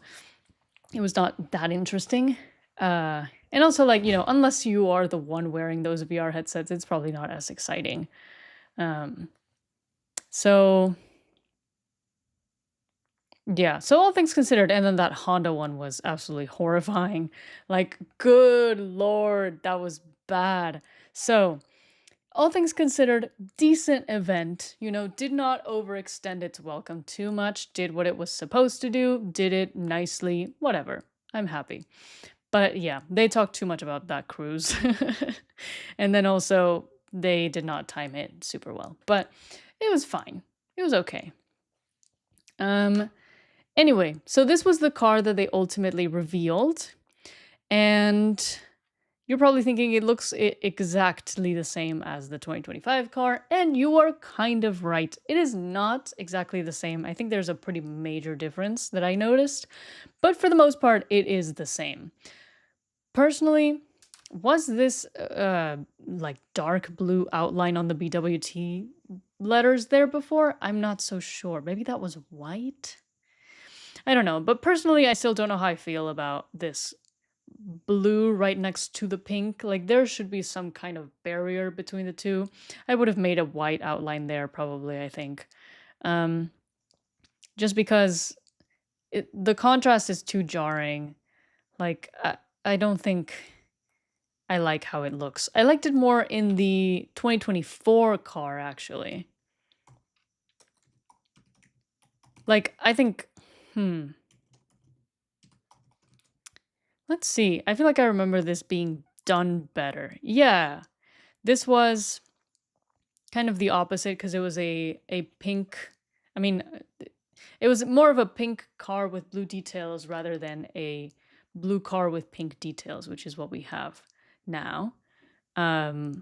it was not that interesting. And also like unless you are the one wearing those VR headsets, it's probably not as exciting. So yeah, so all things considered, and then that Honda one was absolutely horrifying. Like, good lord, that was bad. So, all things considered, decent event. Did not overextend its welcome too much, did what it was supposed to do, did it nicely, whatever. I'm happy. But yeah, they talked too much about that cruise. And then also, they did not time it super well. But it was fine. It was okay. Anyway, so this was the car that they ultimately revealed. And you're probably thinking it looks exactly the same as the 2025 car, and you are kind of right. It is not exactly the same. I think there's a pretty major difference that I noticed, but for the most part, it is the same. Personally, was this like dark blue outline on the BWT letters there before? I'm not so sure. Maybe that was white? I don't know, but personally, I still don't know how I feel about this blue right next to the pink. Like, there should be some kind of barrier between the two. I would have made a white outline there, probably, I think. Just because the contrast is too jarring. Like, I don't think I like how it looks. I liked it more in the 2024 car, actually. Like, I think... Let's see. I feel like I remember this being done better. Yeah. This was kind of the opposite because it was a pink... I mean, it was more of a pink car with blue details rather than a blue car with pink details, which is what we have now. You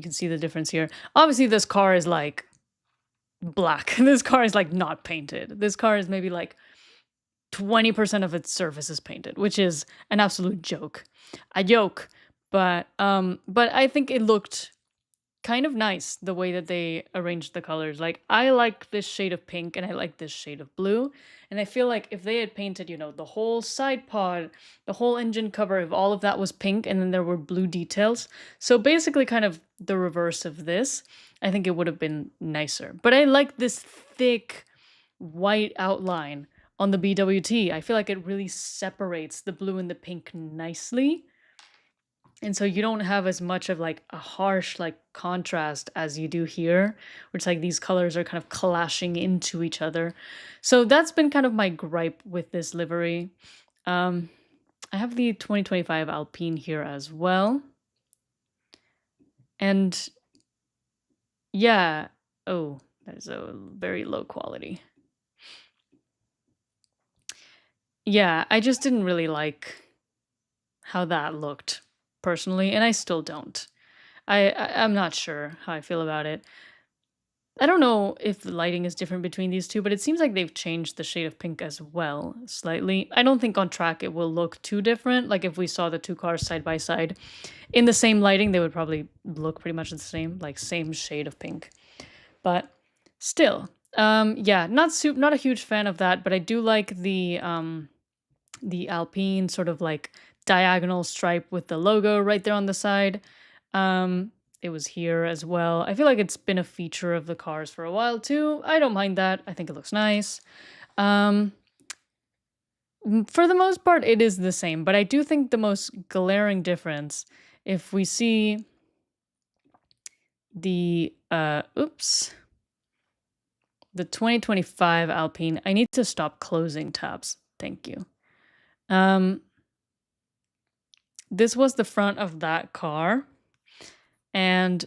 can see the difference here. Obviously, this car is like black. This car is like not painted. This car is maybe like 20% of its surface is painted, which is an absolute joke. A joke. But I think it looked kind of nice the way that they arranged the colors. Like, I like this shade of pink and I like this shade of blue. And I feel like if they had painted, you know, the whole side pod, the whole engine cover, if all of that was pink and then there were blue details, so basically kind of the reverse of this, I think it would have been nicer. But I like this thick white outline on the BWT. I feel like it really separates the blue and the pink nicely. And so you don't have as much of like a harsh like contrast as you do here, where it's like these colors are kind of clashing into each other. So that's been kind of my gripe with this livery. I have the 2025 Alpine here as well. And yeah, oh, that is a very low quality. Yeah, I just didn't really like how that looked personally, and I still don't. I'm not sure how I feel about it. I don't know if the lighting is different between these two, but it seems like they've changed the shade of pink as well, slightly. I don't think on track it will look too different. Like if we saw the two cars side by side in the same lighting, they would probably look pretty much the same, like same shade of pink. But still, yeah, not a huge fan of that, but I do like the Alpine sort of like diagonal stripe with the logo right there on the side. It was here as well. I feel like it's been a feature of the cars for a while too. I don't mind that. I think it looks nice. For the most part, it is the same, but I do think the most glaring difference, if we see the, the 2025 Alpine, I need to stop closing tabs. Thank you. This was the front of that car, and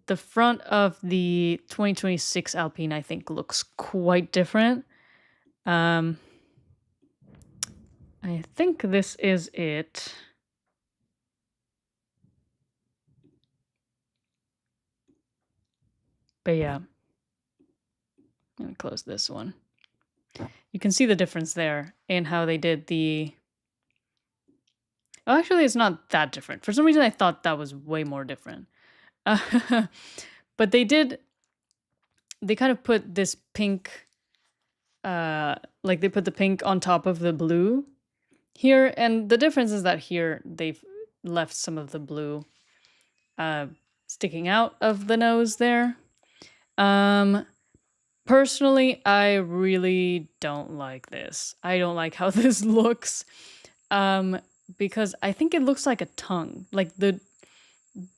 the front of the 2026 Alpine, I think, looks quite different. I think this is it. But yeah, I'm gonna close this one. You can see the difference there in how they did the... Oh, actually, it's not that different. For some reason, I thought that was way more different. But they kind of put this pink, like they put the pink on top of the blue here. And the difference is that here they've left some of the blue sticking out of the nose there. Personally, I really don't like this. I don't like how this looks. Because I think it looks like a tongue. Like the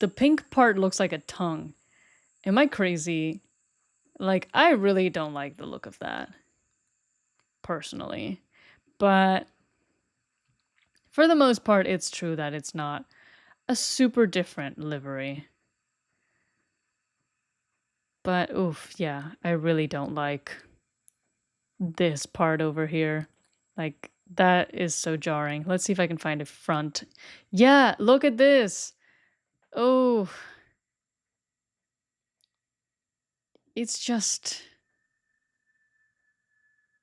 pink part looks like a tongue. Am I crazy? Like, I really don't like the look of that, personally. But for the most part, it's true that it's not a super different livery. But, oof, yeah, I really don't like this part over here. Like, that is so jarring. Let's see if I can find a front. Yeah, look at this. Oh. It's just...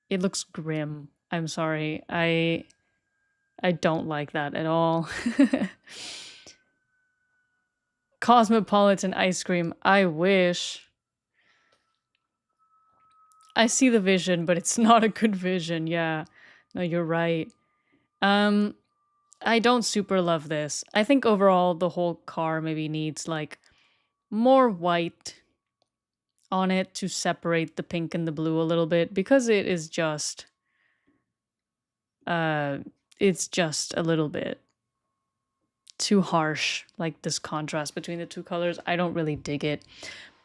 It looks grim. I'm sorry. I don't like that at all. Cosmopolitan ice cream. I wish. I see the vision, but it's not a good vision. Yeah. No, you're right. I don't super love this. I think overall the whole car maybe needs like more white on it to separate the pink and the blue a little bit, because it is just it's just a little bit too harsh, like this contrast between the two colors. I don't really dig it.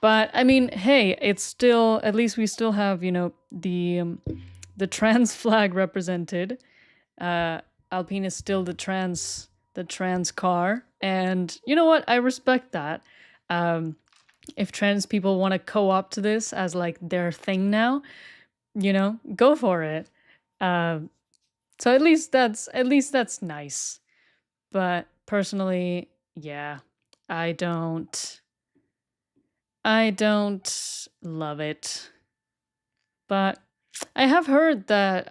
But I mean, hey, it's still, at least we still have, you know, the trans flag represented. Alpine is still the trans car, and you know what? I respect that. If trans people want to co-opt this as like their thing now, you know, go for it. So at least that's nice. But personally, yeah, I don't love it. But I have heard that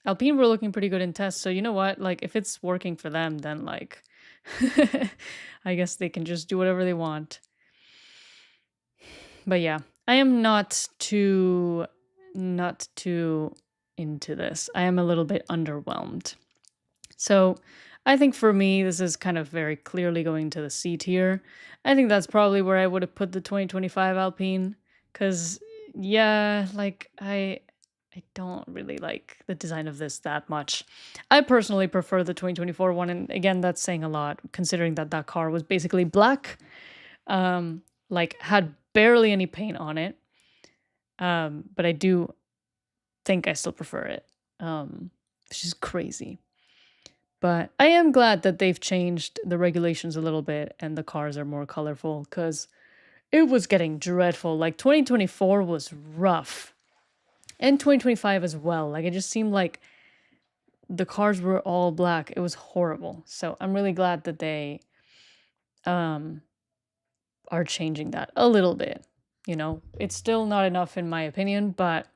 Alpine were looking pretty good in tests, so you know what? Like, if it's working for them, then like I guess they can just do whatever they want. But yeah, I am not too into this. I am a little bit underwhelmed. So I think for me, this is kind of very clearly going to the C tier. I think that's probably where I would have put the 2025 Alpine. Cause yeah, like I don't really like the design of this that much. I personally prefer the 2024 one, and again, that's saying a lot considering that that car was basically black, like had barely any paint on it. But I do think I still prefer it, which is crazy. But I am glad that they've changed the regulations a little bit and the cars are more colorful because it was getting dreadful. Like 2024 was rough and 2025 as well. Like it just seemed like the cars were all black. It was horrible. So I'm really glad that they are changing that a little bit. You know, it's still not enough in my opinion, but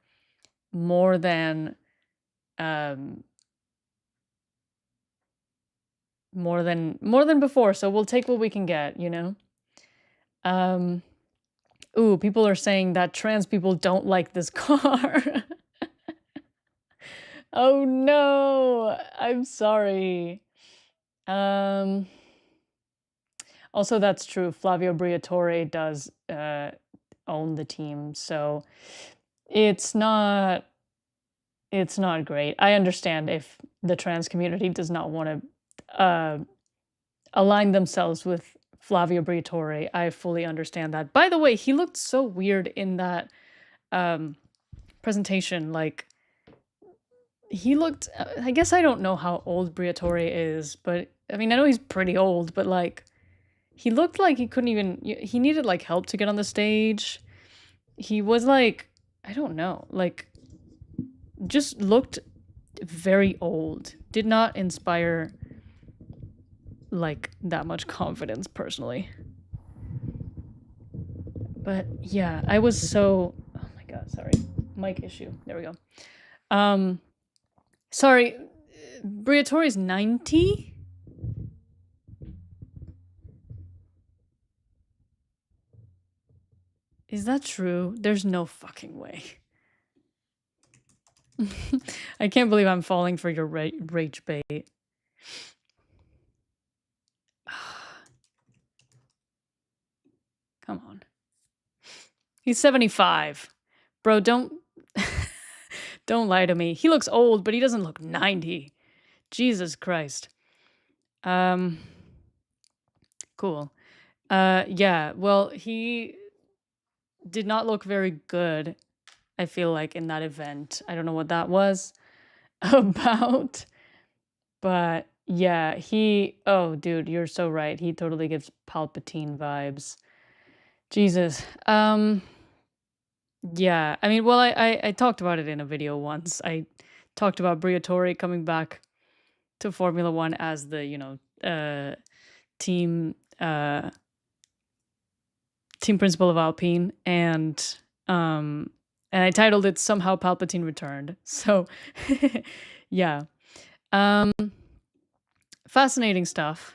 more than more than before. So we'll take what we can get, you know? Ooh, people are saying that trans people don't like this car. Oh no, I'm sorry. Also, that's true. Flavio Briatore does own the team, so it's not great. I understand if the trans community does not want to align themselves with Flavio Briatore. I fully understand that. By the way, he looked so weird in that presentation. Like, he looked, I guess I don't know how old Briatore is, but I mean, I know he's pretty old, but like, he looked like he couldn't even, he needed like help to get on the stage. He was like, I don't know, like, just looked very old. Did not inspire like that much confidence personally. But yeah, I was so, oh my god, sorry. Mic issue. There we go. Sorry, Briatore's 90? Is that true? There's no fucking way. I can't believe I'm falling for your rage bait. Come on. He's 75. Bro, don't don't lie to me. He looks old, but he doesn't look 90. Jesus Christ. Cool. Yeah, well, he did not look very good, I feel like, in that event. I don't know what that was about. But yeah, oh dude, you're so right. He totally gives Palpatine vibes. Jesus. Yeah, I mean, well, I talked about it in a video once. I talked about Briatore coming back to Formula One as the, you know, team principal of Alpine, and I titled it "Somehow Palpatine Returned." So, yeah, fascinating stuff.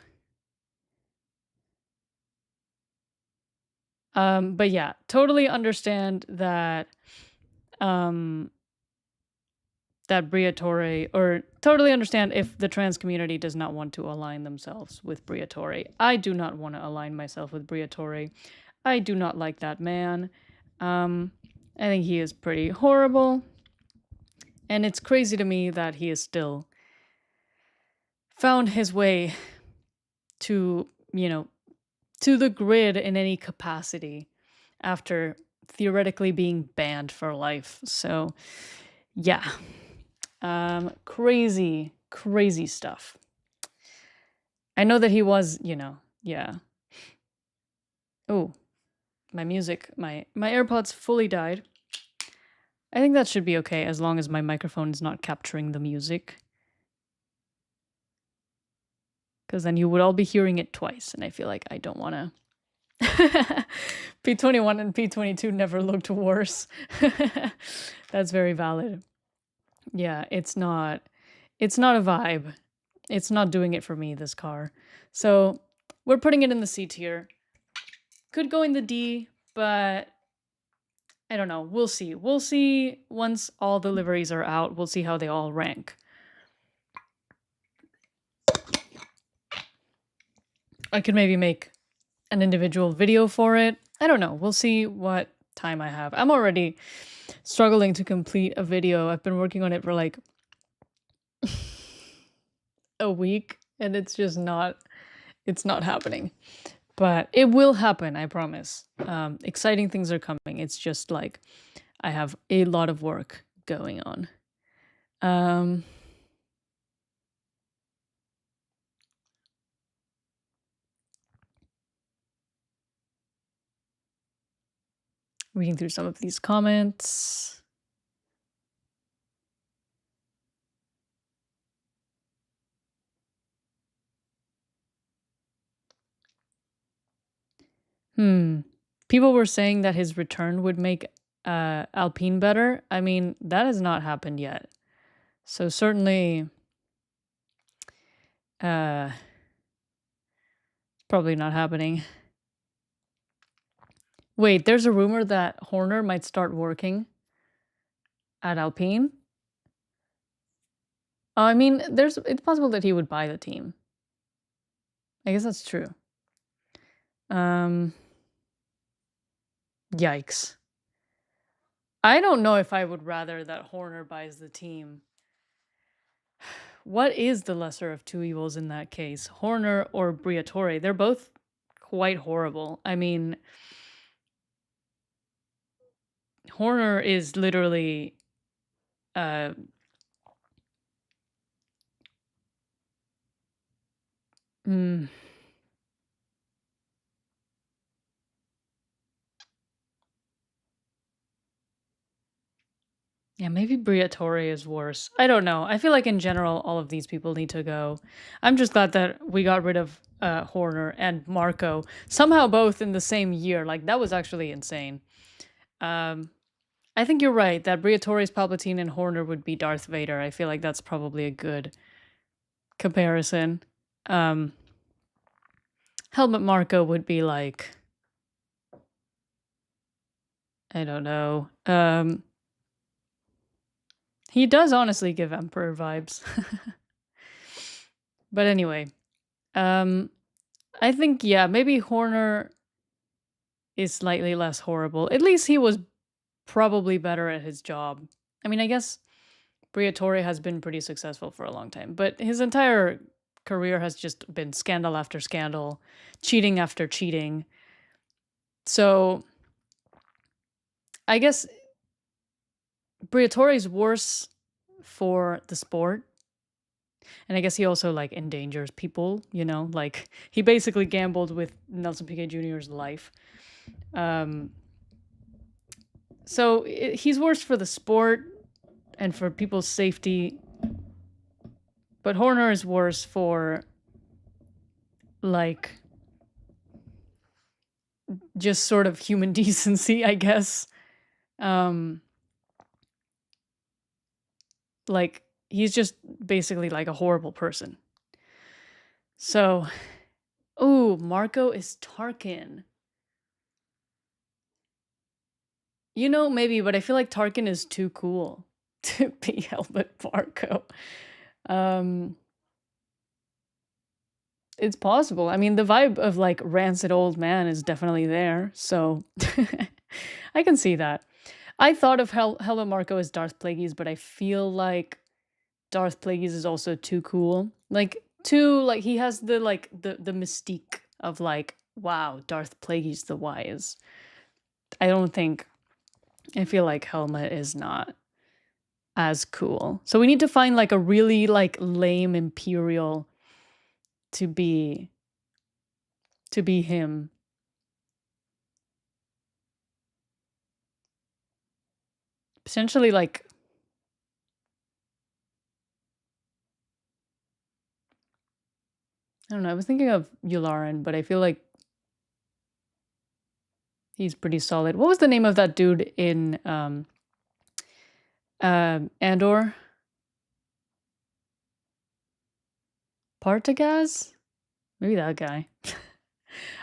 But yeah, totally understand that that Briatore, or totally understand if the trans community does not want to align themselves with Briatore. I do not want to align myself with Briatore. I do not like that man. I think he is pretty horrible. And it's crazy to me that he has still found his way to, you know, to the grid in any capacity after theoretically being banned for life. So, yeah. Crazy stuff. I know that he was, you know, yeah. Oh, my music, my AirPods fully died. I think that should be okay as long as my microphone is not capturing the music. Because then you would all be hearing it twice, and I feel like I don't want to. P21 and P22 never looked worse. That's very valid. Yeah, it's not a vibe. It's not doing it for me, this car. So we're putting it in the C tier. Could go in the D, but I don't know. We'll see. We'll see once all the liveries are out. We'll see how they all rank. I could maybe make an individual video for it. I don't know. We'll see what time I have. I'm already struggling to complete a video. I've been working on it for like a week and it's just not happening. But it will happen, I promise. Exciting things are coming. It's just like I have a lot of work going on. Reading through some of these comments. People were saying that his return would make Alpine better. I mean, that has not happened yet. So certainly probably not happening. Wait, there's a rumor that Horner might start working at Alpine. I mean, it's possible that he would buy the team. I guess that's true. Yikes. I don't know if I would rather that Horner buys the team. What is the lesser of two evils in that case? Horner or Briatore? They're both quite horrible. I mean, Horner is literally yeah, maybe Briatore is worse. I don't know. I feel like in general, all of these people need to go. I'm just glad that we got rid of Horner and Marco. Somehow both in the same year. Like, that was actually insane. I think you're right that Briatore's Palpatine and Horner would be Darth Vader. I feel like that's probably a good comparison. Helmut Marco would be like, I don't know. He does honestly give Emperor vibes. But anyway, I think, yeah, maybe Horner is slightly less horrible. At least he was probably better at his job. I mean, I guess Briatore has been pretty successful for a long time, but his entire career has just been scandal after scandal, cheating after cheating. So I guess Briatore is worse for the sport. And I guess he also like endangers people, you know, like he basically gambled with Nelson Piquet Jr.'s life. So he's worse for the sport and for people's safety. But Horner is worse for like just sort of human decency, I guess. Like he's just basically like a horrible person. So, ooh, Marco is Tarkin. You know, maybe, but I feel like Tarkin is too cool to be Helmut Marco. It's possible. I mean, the vibe of like rancid old man is definitely there, so I can see that. I thought of Helmut Marco as Darth Plagueis, but I feel like Darth Plagueis is also too cool. Like he has the like the mystique of like, wow, Darth Plagueis the wise. I feel like Helmut is not as cool. So we need to find like a really like lame Imperial to be him. Potentially like I don't know, I was thinking of Yularen, but I feel like he's pretty solid. What was the name of that dude in Andor? Partagaz? Maybe that guy.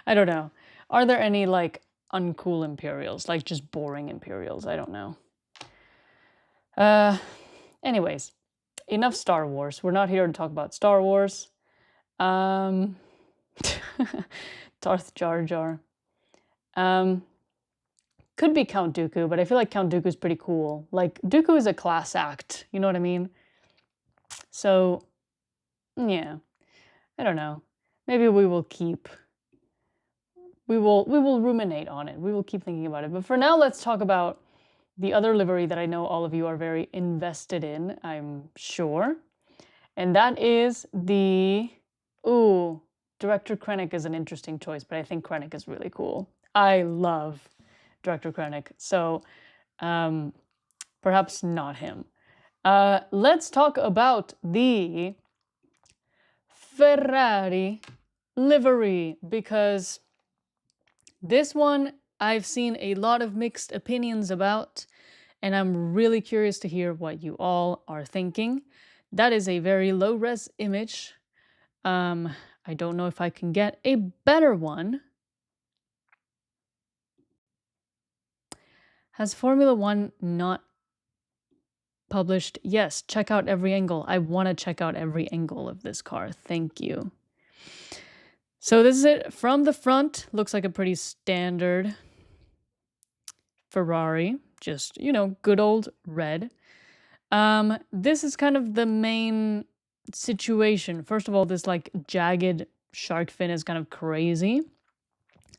I don't know. Are there any like uncool Imperials, like just boring Imperials. I don't know. Anyways, enough Star Wars. We're not here to talk about Star Wars. Darth Jar Jar. Could be Count Dooku, but I feel like Count Dooku's pretty cool. Like, Dooku is a class act, you know what I mean? So, yeah. I don't know. Maybe we will ruminate on it. We will keep thinking about it. But for now, let's talk about the other livery that I know all of you are very invested in, I'm sure. And that is the... Ooh, Director Krennic is an interesting choice, but I think Krennic is really cool. I love Director Krennic, so perhaps not him. Let's talk about the Ferrari livery, because this one I've seen a lot of mixed opinions about, and I'm really curious to hear what you all are thinking. That is a very low-res image. I don't know if I can get a better one. Has Formula One not published? Yes, check out every angle. I want to check out every angle of this car. Thank you. So this is it from the front. Looks like a pretty standard Ferrari. Just, you know, good old red. This is kind of the main situation. First of all, this like jagged shark fin is kind of crazy.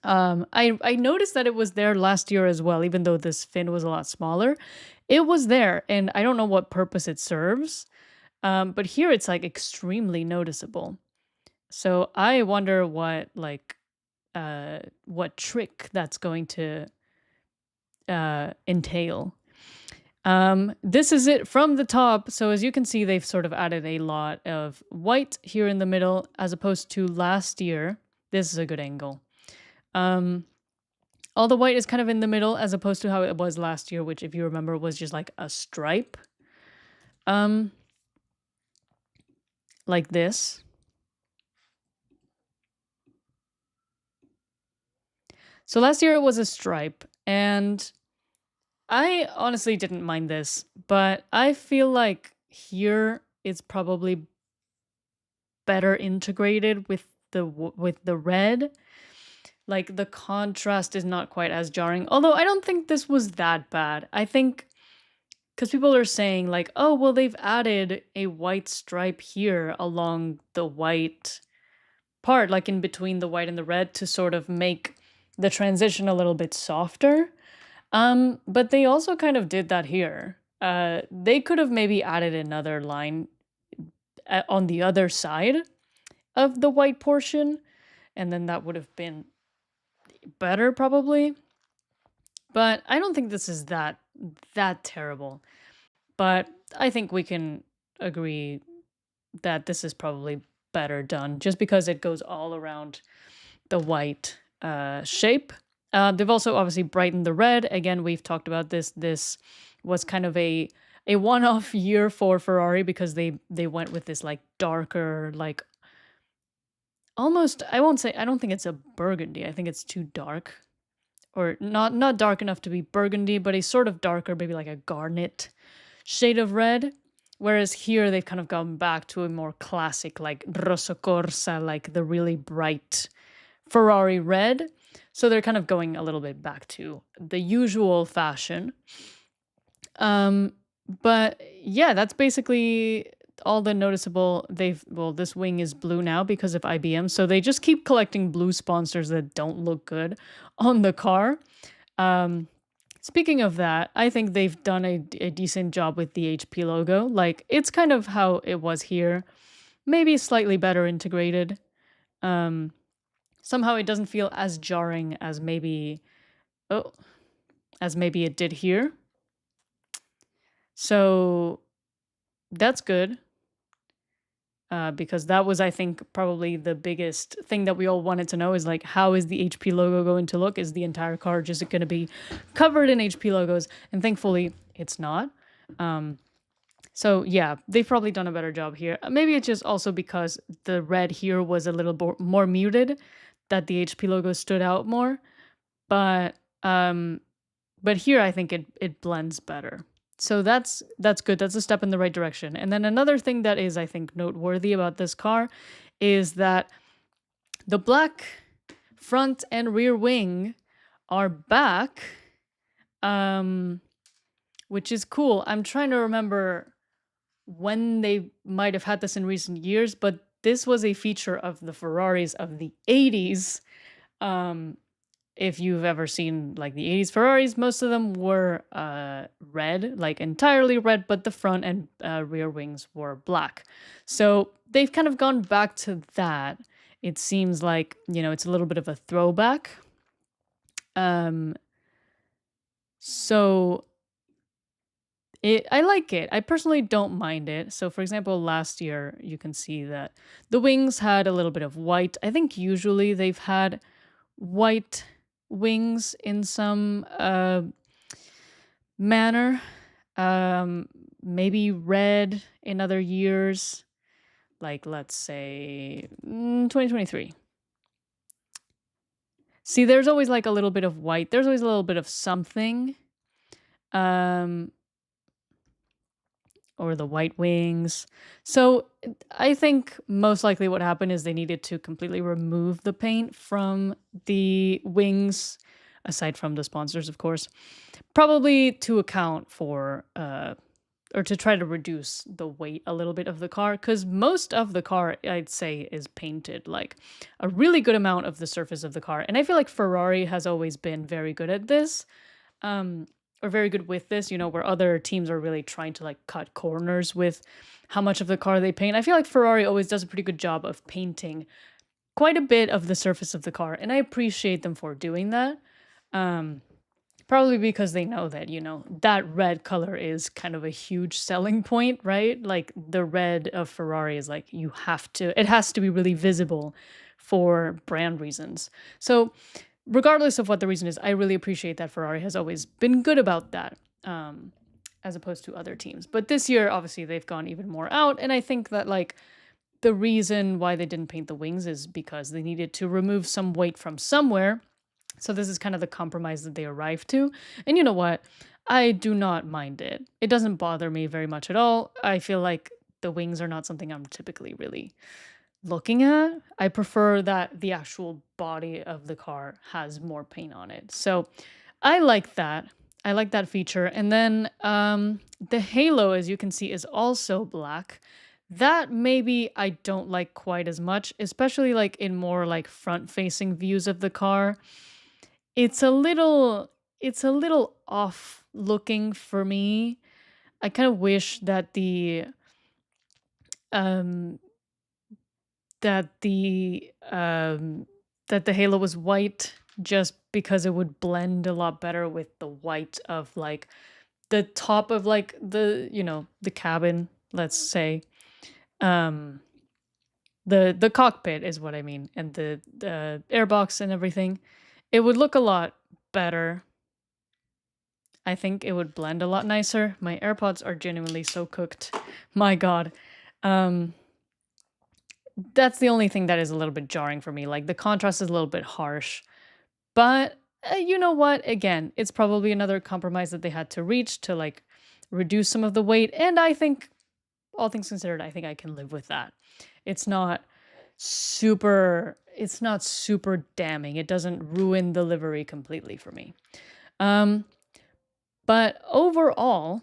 I noticed that it was there last year as well, even though this fin was a lot smaller. It was there, and I don't know what purpose it serves. But here it's like extremely noticeable. So I wonder what trick that's going to entail. This is it from the top. So as you can see, they've sort of added a lot of white here in the middle, as opposed to last year. This is a good angle. All the white is kind of in the middle, as opposed to how it was last year, which, if you remember, was just like a stripe. Like this. So last year it was a stripe, and I honestly didn't mind this, but I feel like here it's probably better integrated with the red. Like, the contrast is not quite as jarring, although I don't think this was that bad. I think, because people are saying like, oh, well, they've added a white stripe here along the white part, like in between the white and the red, to sort of make the transition a little bit softer. But they also kind of did that here. They could have maybe added another line on the other side of the white portion, and then that would have been better probably. But I don't think this is that terrible. But I think we can agree that this is probably better done, just because it goes all around the white shape. They've also obviously brightened the red. Again, we've talked about this. This was kind of a one-off year for Ferrari, because they went with this like darker, like almost, I don't think it's a burgundy. I think it's too dark, or not dark enough to be burgundy, but a sort of darker, maybe like a garnet shade of red. Whereas here they've kind of gone back to a more classic, like rosso corsa, like the really bright Ferrari red. So they're kind of going a little bit back to the usual fashion. But yeah, that's basically all the noticeable. This wing is blue now because of IBM. So they just keep collecting blue sponsors that don't look good on the car. Speaking of that, I think they've done a decent job with the HP logo. Like, it's kind of how it was here. Maybe slightly better integrated. Somehow it doesn't feel as jarring as maybe it did here. So that's good. Because that was, I think, probably the biggest thing that we all wanted to know, is like, how is the HP logo going to look? Is the entire car just going to be covered in HP logos? And thankfully, it's not. So yeah, they've probably done a better job here. Maybe it's just also because the red here was a little more muted, that the HP logo stood out more. But But here I think it blends better. So that's good. That's a step in the right direction. And then another thing that is, I think, noteworthy about this car is that the black front and rear wing are back, which is cool. I'm trying to remember when they might have had this in recent years, but this was a feature of the Ferraris of the 80s. If you've ever seen like the 80s Ferraris, most of them were red, like entirely red, but the front and rear wings were black. So they've kind of gone back to that. It seems like, it's a little bit of a throwback. So I like it. I personally don't mind it. So for example, last year you can see that the wings had a little bit of white. I think usually they've had white wings in some manner. Maybe red in other years. Like let's say 2023. See, there's always like a little bit of white. There's always a little bit of something. Or the white wings. So I think most likely what happened is they needed to completely remove the paint from the wings, aside from the sponsors, of course, probably to account for, or to try to reduce the weight a little bit of the car, because most of the car, I'd say, is painted, like a really good amount of the surface of the car. And I feel like Ferrari has always been very good at this. Or very good with this, where other teams are really trying to like cut corners with how much of the car they paint. I feel like Ferrari always does a pretty good job of painting quite a bit of the surface of the car, and I appreciate them for doing that. Probably because they know that, that red color is kind of a huge selling point, right? Like the red of Ferrari is like, it has to be really visible for brand reasons. So regardless of what the reason is, I really appreciate that Ferrari has always been good about that, as opposed to other teams. But this year, obviously, they've gone even more out. And I think that, like, the reason why they didn't paint the wings is because they needed to remove some weight from somewhere. So this is kind of the compromise that they arrived to. And you know what? I do not mind it. It doesn't bother me very much at all. I feel like the wings are not something I'm typically really looking at. I prefer that the actual body of the car has more paint on it. So I like that. I like that feature. And then the halo, as you can see, is also black. That maybe I don't like quite as much, especially like in more like front-facing views of the car. It's a little off looking for me. I kind of wish that um that the halo was white, just because it would blend a lot better with the white of like the top of like the cabin, let's say. The cockpit is what I mean, and the airbox and everything. It would look a lot better. I think it would blend a lot nicer. My AirPods are genuinely so cooked. My God. That's the only thing that is a little bit jarring for me. Like the contrast is a little bit harsh, but you know what? Again, it's probably another compromise that they had to reach to like reduce some of the weight. And I think, all things considered, I think I can live with that. It's not super damning. It doesn't ruin the livery completely for me. But overall,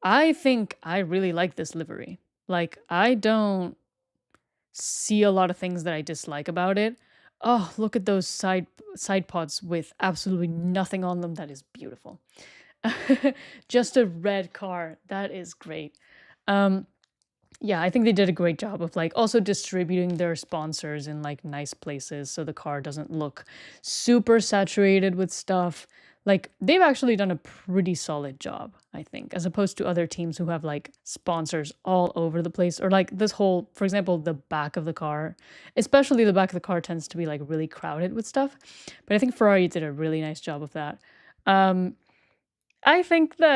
I think I really like this livery. Like, I don't see a lot of things that I dislike about it. Oh, look at those side pods with absolutely nothing on them. That is beautiful. Just a red car. That is great. Yeah, I think they did a great job of like also distributing their sponsors in like nice places so the car doesn't look super saturated with stuff. Like they've actually done a pretty solid job, I think, as opposed to other teams who have like sponsors all over the place, or like this whole, for example, the back of the car, especially the back of the car tends to be like really crowded with stuff. But I think Ferrari did a really nice job of that. I think that